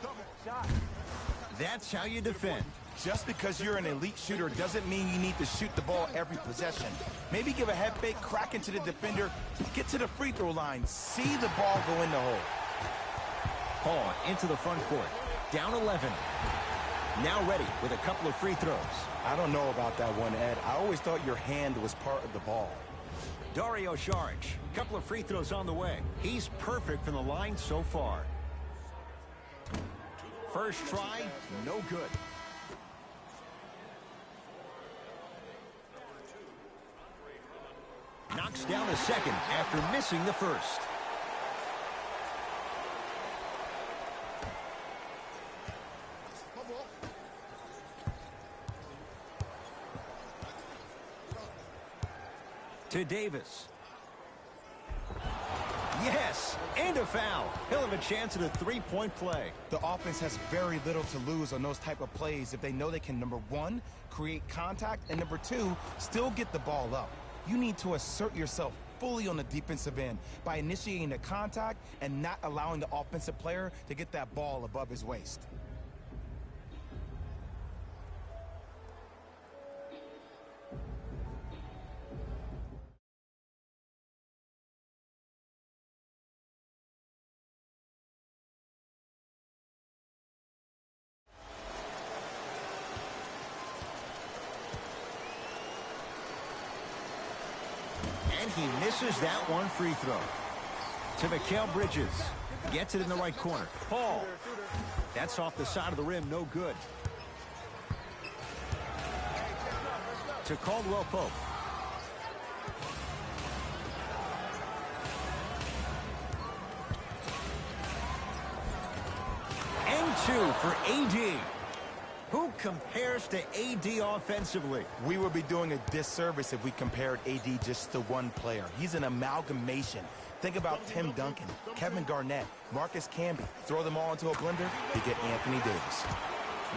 That's how you defend. Just because you're an elite shooter doesn't mean you need to shoot the ball every possession. Maybe give a head fake, crack into the defender, get to the free throw line, see the ball go in the hole. Paul into the front court. Down 11. Now ready with a couple of free throws. I don't know about that one, Ed. I always thought your hand was part of the ball. Dario Saric, couple of free throws on the way. He's perfect from the line so far. First try, no good. Knocks down the second after missing the first. To Davis. Yes, and a foul. He'll have a chance at a three-point play. The offense has very little to lose on those type of plays if they know they can, number one, create contact, and number two, still get the ball up. You need to assert yourself fully on the defensive end by initiating the contact and not allowing the offensive player to get that ball above his waist. And he misses that one free throw. To Mikal Bridges. Gets it in the right corner. Paul. That's off the side of the rim. No good. To Caldwell Pope. And two for AD. Who compares to AD offensively? We would be doing a disservice if we compared AD just to one player. He's an amalgamation. Think about Tim Duncan, Kevin Garnett, Marcus Camby. Throw them all into a blender, you get Anthony Davis.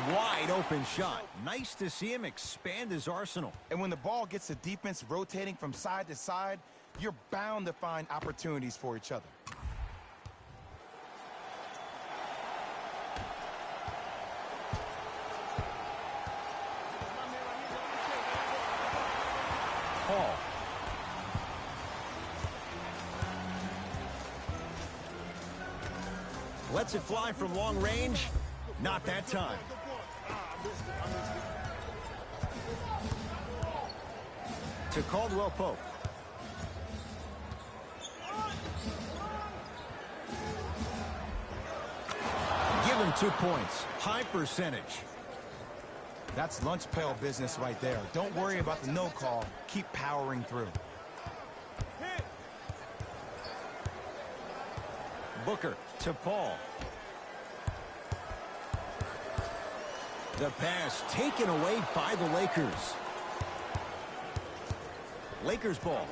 Wide open shot. Nice to see him expand his arsenal. And when the ball gets the defense rotating from side to side, you're bound to find opportunities for each other. Paul. Lets it fly from long range. Not that time. To Caldwell Pope. Give him 2 points. High percentage. That's lunch pail business right there. Don't worry about the no call. Keep powering through. Booker to Paul. The pass taken away by the Lakers. Lakers ball.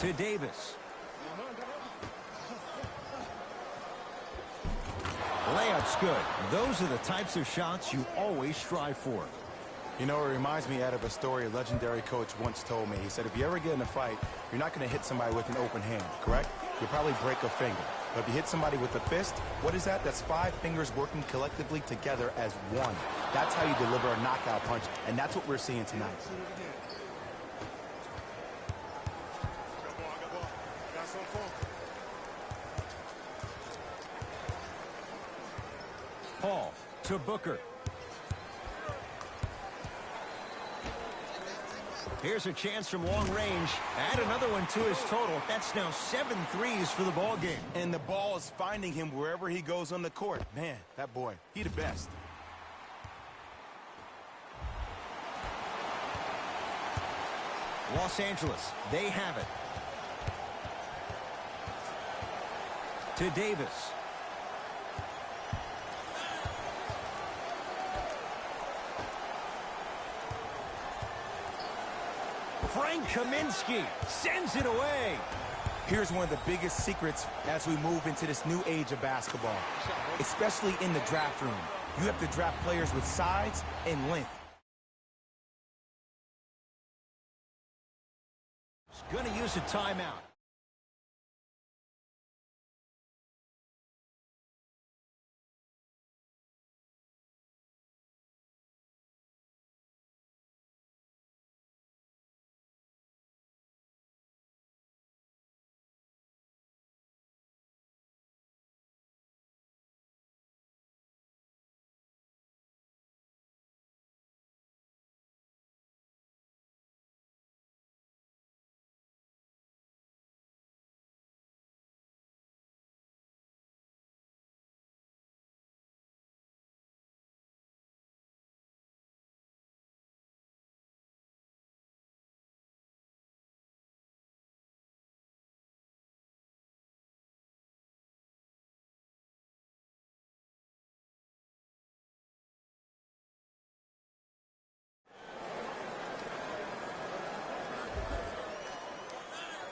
To Davis. Layup's good. Those are the types of shots you always strive for. You know, it reminds me out of a story a legendary coach once told me. He said, if you ever get in a fight, you're not going to hit somebody with an open hand, correct? You'll probably break a finger. But if you hit somebody with a fist, what is that? That's 5 fingers working collectively together as one. That's how you deliver a knockout punch, and that's what we're seeing tonight. Paul to Booker. Here's a chance from long range. Add another one to his total. That's now 7 threes for the ball game. And the ball is finding him wherever he goes on the court. Man, that boy, he the best. Los Angeles, they have it. To Davis. Frank Kaminsky sends it away. Here's one of the biggest secrets as we move into this new age of basketball, especially in the draft room. You have to draft players with size and length. He's going to use a timeout.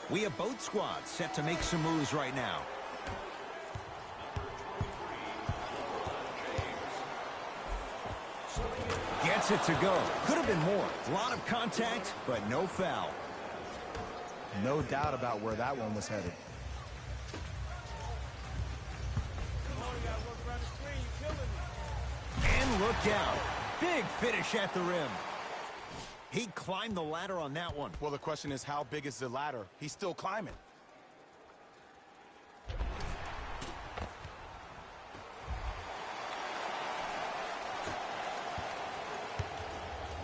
We have both squads set to make some moves right now. Gets it to go. Could have been more. A lot of contact, but no foul. No doubt about where that one was headed. And look out. Big finish at the rim. He climbed the ladder on that one. Well, the question is, how big is the ladder? He's still climbing.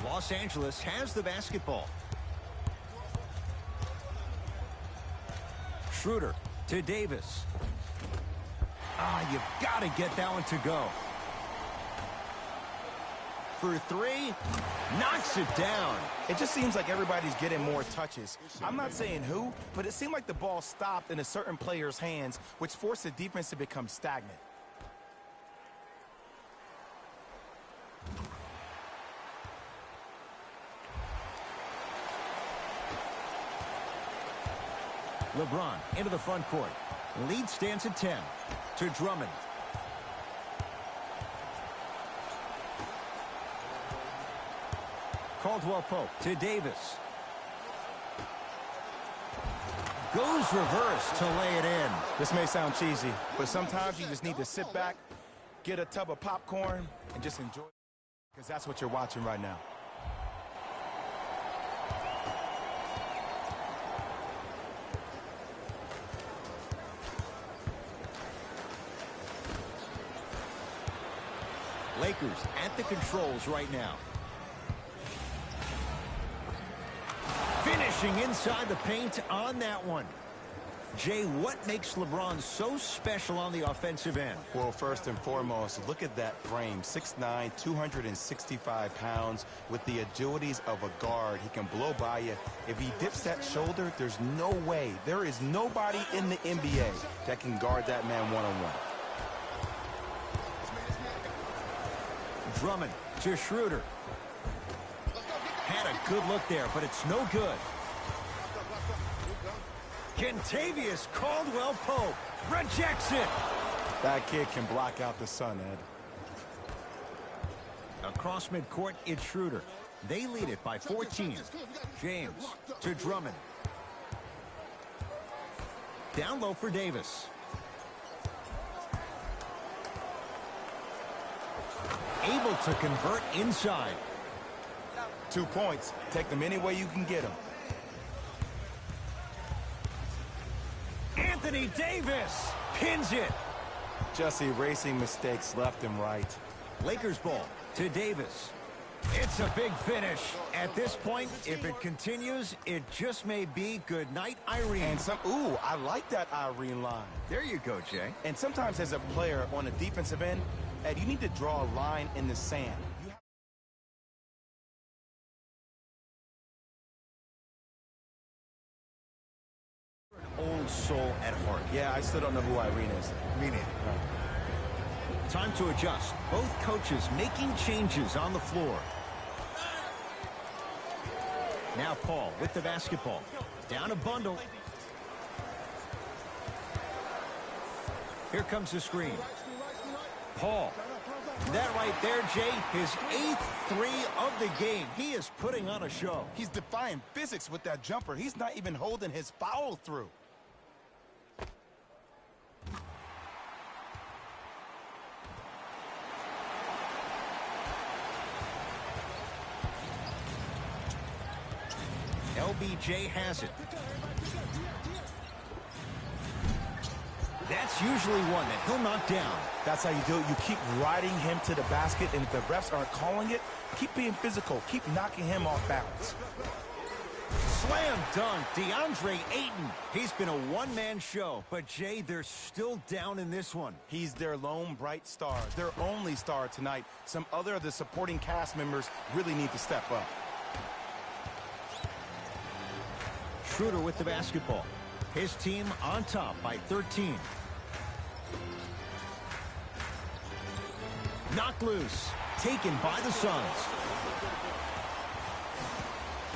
Los Angeles has the basketball. Schroeder to Davis. You've got to get that one to go. For three, knocks it down. It just seems like everybody's getting more touches. I'm not saying who, but it seemed like the ball stopped in a certain player's hands, which forced the defense to become stagnant. Lebron into the front court. Lead stands at 10. To Drummond. Caldwell Pope to Davis. Goes reverse to lay it in. This may sound cheesy, but sometimes you just need to sit back, get a tub of popcorn, and just enjoy it, because that's what you're watching right now. Lakers at the controls right now. Finishing inside the paint on that one. Jay, what makes LeBron so special on the offensive end? Well, first and foremost, look at that frame. 6'9", 265 pounds with the agilities of a guard. He can blow by you. If he dips that shoulder, there's no way. There is nobody in the NBA that can guard that man one-on-one. Drummond to Schroeder. Had a good look there, but it's no good. Kentavious Caldwell-Pope rejects it. That kid can block out the sun, Ed. Across midcourt, it's Schroeder. They lead it by 14. James to Drummond. Down low for Davis. Able to convert inside. 2 points. Take them any way you can get them. Anthony Davis pins it. Just erasing mistakes left and right. Lakers ball to Davis. It's a big finish. At this point, if it continues, it just may be good night, Irene. And ooh, I like that Irene line. There you go, Jay. And sometimes as a player on the defensive end, Ed, you need to draw a line in the sand. Old soul at heart. Yeah, I still don't know who Irene is. Me neither. Time to adjust. Both coaches making changes on the floor. Now Paul with the basketball. Down a bundle. Here comes the screen. Paul. That right there, Jay, his 8th three of the game. He is putting on a show. He's defying physics with that jumper. He's not even holding his foul through. LBJ has it. That's usually one that he'll knock down. That's how you do it. You keep riding him to the basket, and if the refs aren't calling it, keep being physical. Keep knocking him off balance. Slam dunk, DeAndre Ayton. He's been a one-man show, but Jay, they're still down in this one. He's their lone bright star, their only star tonight. Some other of the supporting cast members really need to step up. Schroeder with the basketball. His team on top by 13. Knocked loose. Taken by the Suns.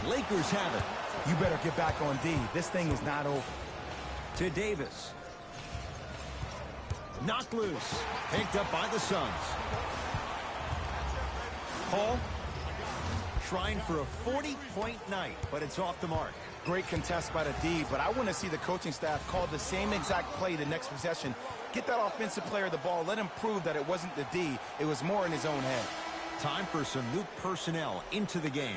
Lakers have it. You better get back on D. This thing is not over. To Davis. Knocked loose. Picked up by the Suns. Paul trying for a 40-point night, but it's off the mark. Great contest by the D, but I want to see the coaching staff call the same exact play the next possession. Get that offensive player the ball. Let him prove that it wasn't the D. It was more in his own head. Time for some new personnel into the game.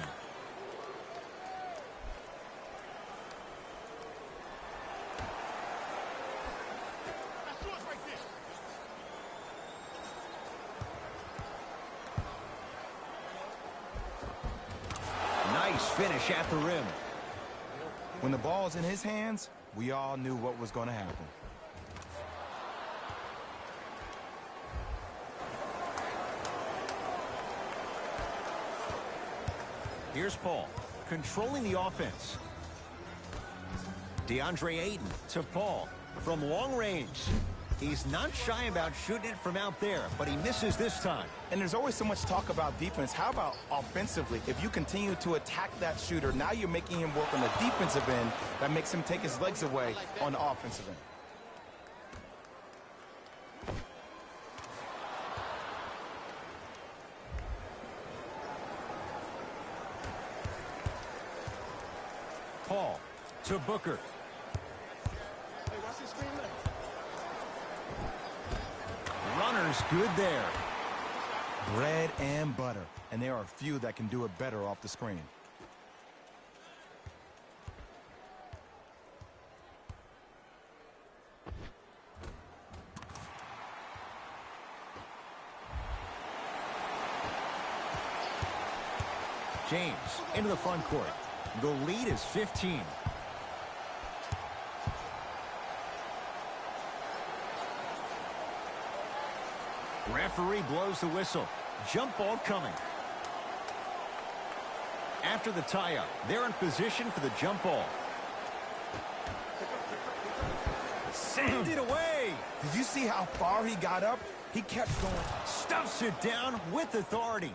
Nice finish at the rim. When the ball's in his hands, we all knew what was going to happen. Here's Paul, controlling the offense. DeAndre Ayton to Paul from long range. He's not shy about shooting it from out there, but he misses this time. And there's always so much talk about defense. How about offensively? If you continue to attack that shooter, now you're making him work on the defensive end. That makes him take his legs away on the offensive end. Paul to Booker. Hey, watch this screen left. Runner's good there. Bread and butter. And there are a few that can do it better off the screen. James into the front court. The lead is 15. Referee blows the whistle. Jump ball coming. After the tie-up, they're in position for the jump ball. Send it away. Did you see how far he got up? He kept going. Stuffs it down with authority.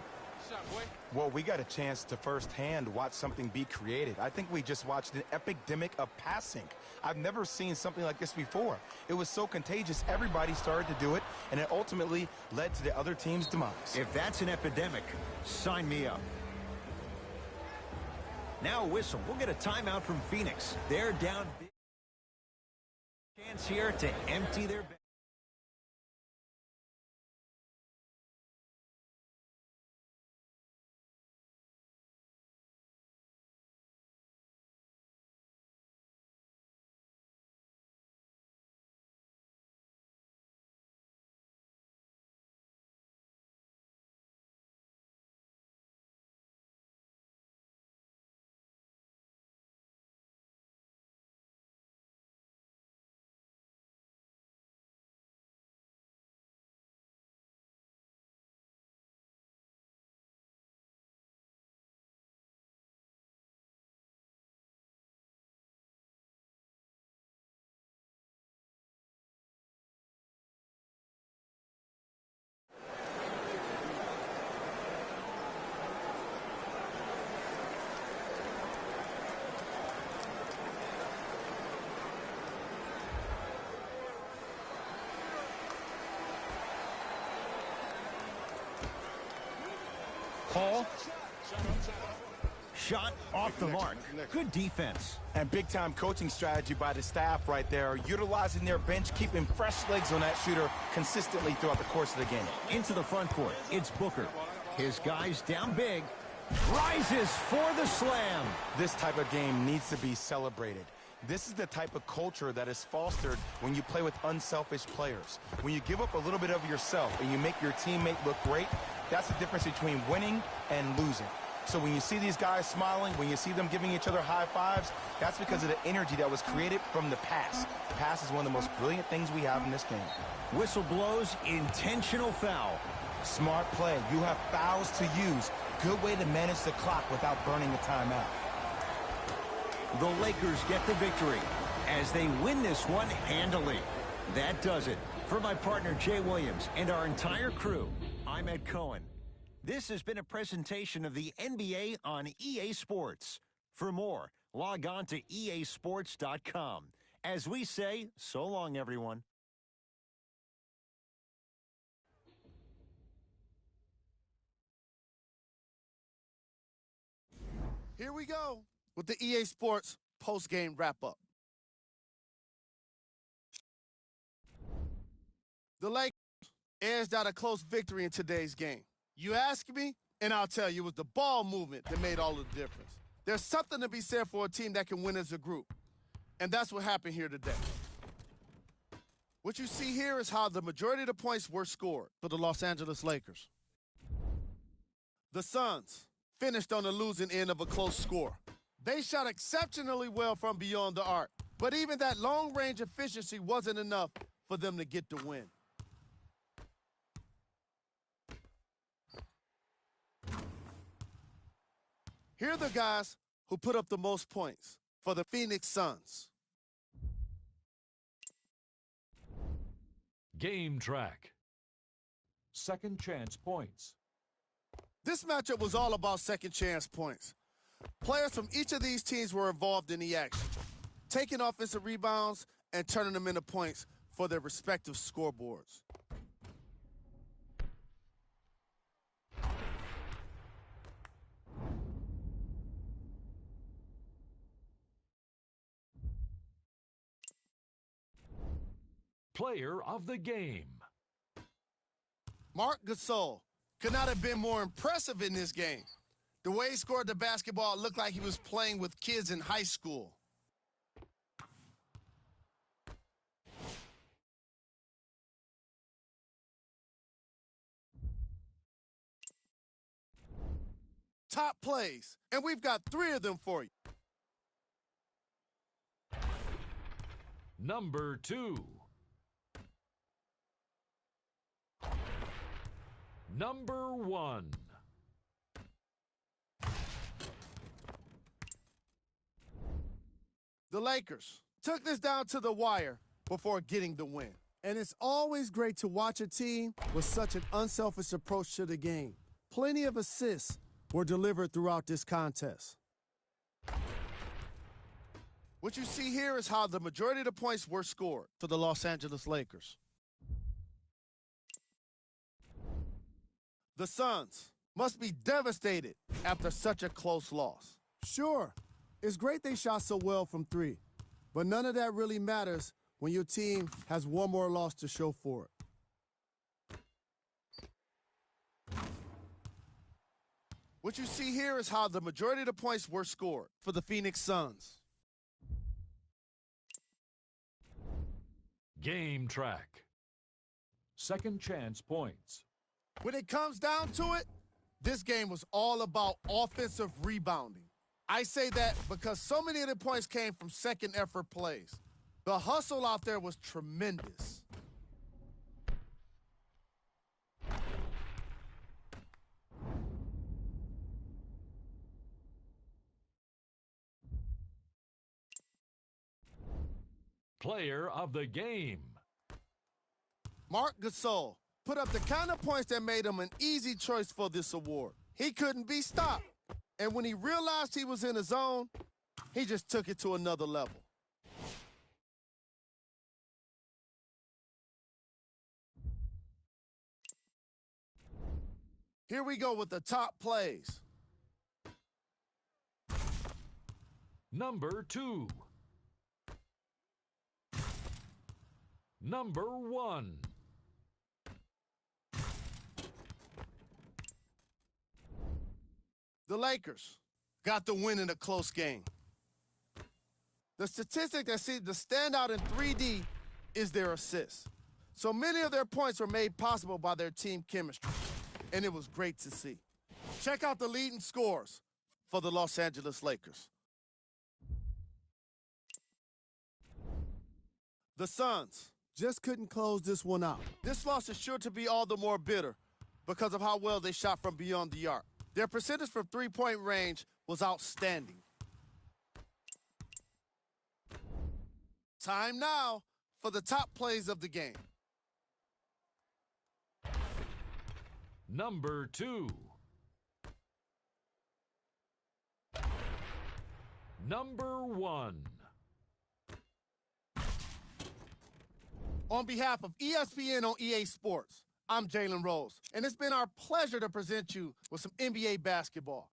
Well, we got a chance to firsthand watch something be created. I think we just watched an epidemic of passing. I've never seen something like this before. It was so contagious, everybody started to do it, and it ultimately led to the other team's demise. If that's an epidemic, sign me up. Now a whistle. We'll get a timeout from Phoenix. They're down big. Chance here to empty their bench. Paul. Shot off the mark. Good defense. And big-time coaching strategy by the staff right there, utilizing their bench, keeping fresh legs on that shooter consistently throughout the course of the game. Into the front court, it's Booker. His guys down big. Rises for the slam. This type of game needs to be celebrated. This is the type of culture that is fostered when you play with unselfish players. When you give up a little bit of yourself and you make your teammate look great, that's the difference between winning and losing. So when you see these guys smiling, when you see them giving each other high fives, that's because of the energy that was created from the pass. The pass is one of the most brilliant things we have in this game. Whistle blows, intentional foul. Smart play. You have fouls to use. Good way to manage the clock without burning a timeout. The Lakers get the victory as they win this one handily. That does it. For my partner, Jay Williams, and our entire crew, I'm Ed Cohen. This has been a presentation of the NBA on EA Sports. For more, log on to easports.com. As we say, so long, everyone. Here we go with the EA Sports post-game wrap-up. The Lakers edged out a close victory in today's game. You ask me, and I'll tell you, it was the ball movement that made all the difference. There's something to be said for a team that can win as a group, and that's what happened here today. What you see here is how the majority of the points were scored for the Los Angeles Lakers. The Suns finished on the losing end of a close score. They shot exceptionally well from beyond the arc, but even that long-range efficiency wasn't enough for them to get the win. Here are the guys who put up the most points for the Phoenix Suns. Game track. Second chance points. This matchup was all about second chance points. Players from each of these teams were involved in the action, taking offensive rebounds and turning them into points for their respective scoreboards. Player of the game. Marc Gasol could not have been more impressive in this game. The way he scored the basketball looked like he was playing with kids in high school. Top plays, and we've got 3 of them for you. Number 2. Number 1. The Lakers took this down to the wire before getting the win. And it's always great to watch a team with such an unselfish approach to the game. Plenty of assists were delivered throughout this contest. What you see here is how the majority of the points were scored for the Los Angeles Lakers. The Suns must be devastated after such a close loss. Sure, it's great they shot so well from 3, but none of that really matters when your team has one more loss to show for it. What you see here is how the majority of the points were scored for the Phoenix Suns. Game track. Second chance points. When it comes down to it, this game was all about offensive rebounding. I say that because so many of the points came from second effort plays. The hustle out there was tremendous. Player of the game. Marc Gasol put up the kind of points that made him an easy choice for this award. He couldn't be stopped. And when he realized he was in his zone, he just took it to another level. Here we go with the top plays. Number 2. Number 1. The Lakers got the win in a close game. The statistic that seems to stand out in 3D is their assists. So many of their points were made possible by their team chemistry, and it was great to see. Check out the leading scores for the Los Angeles Lakers. The Suns just couldn't close this one out. This loss is sure to be all the more bitter because of how well they shot from beyond the arc. Their percentage from three-point range was outstanding. Time now for the top plays of the game. Number 2. Number 1. On behalf of ESPN on EA Sports, I'm Jalen Rose, and it's been our pleasure to present you with some NBA basketball.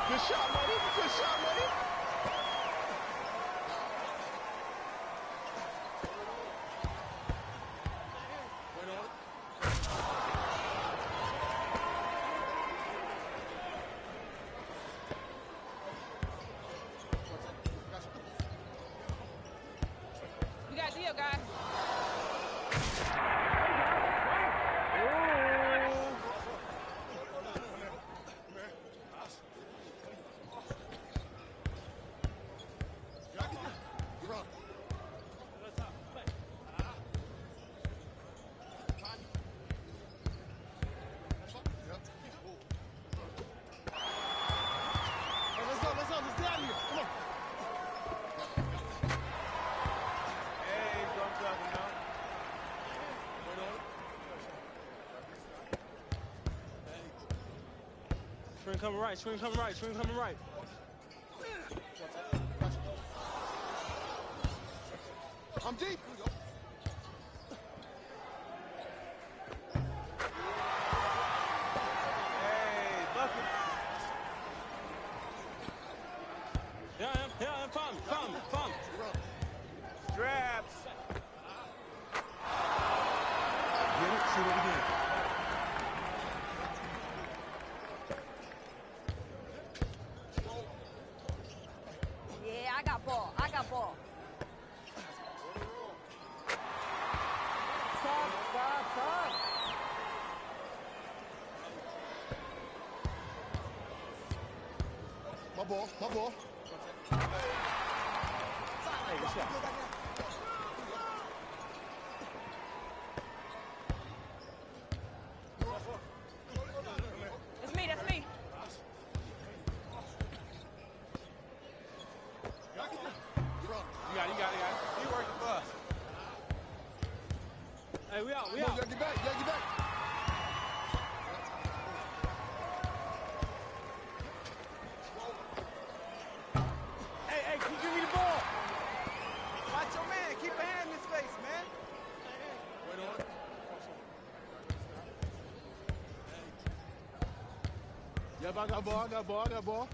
Good shot, buddy. Good shot, buddy. We got a deal, guys. Screen coming right, screen coming right, screen coming right. I'm deep. Hey, bucket. Yeah, farm. Straps. Get it, shoot it again. Yeah, I got ball. ball, my ball. Hey, good shot. That's me, that's me. You got it. He working for us. Hey, we out. You gotta get back, Hey, can you give me the ball? Watch your man. Keep a hand in his face, man. Wait on it. Yeah, I got ball.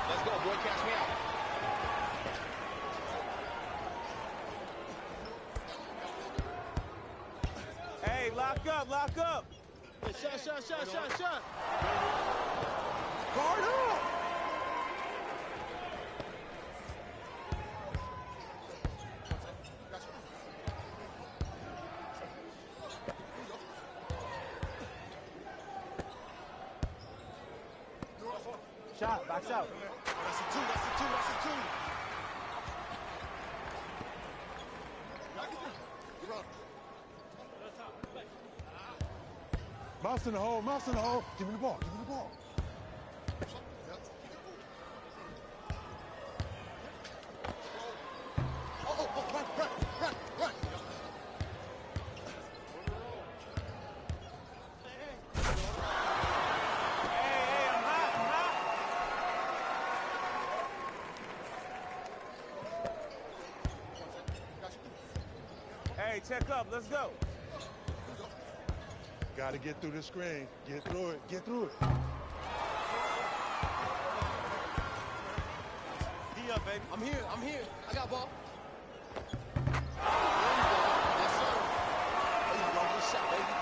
Let's go, boy. Catch me out. Hey, lock up. Hey, shot. Guard up. Shot, box out. That's a two. Mouse in the hole. Give me the ball. Right. Hey, I'm hot. Hey, check up. Let's go. Gotta get through the screen. Get through it. He up, baby. I'm here. I got ball. Yes, sir. There you go. Good shot, baby.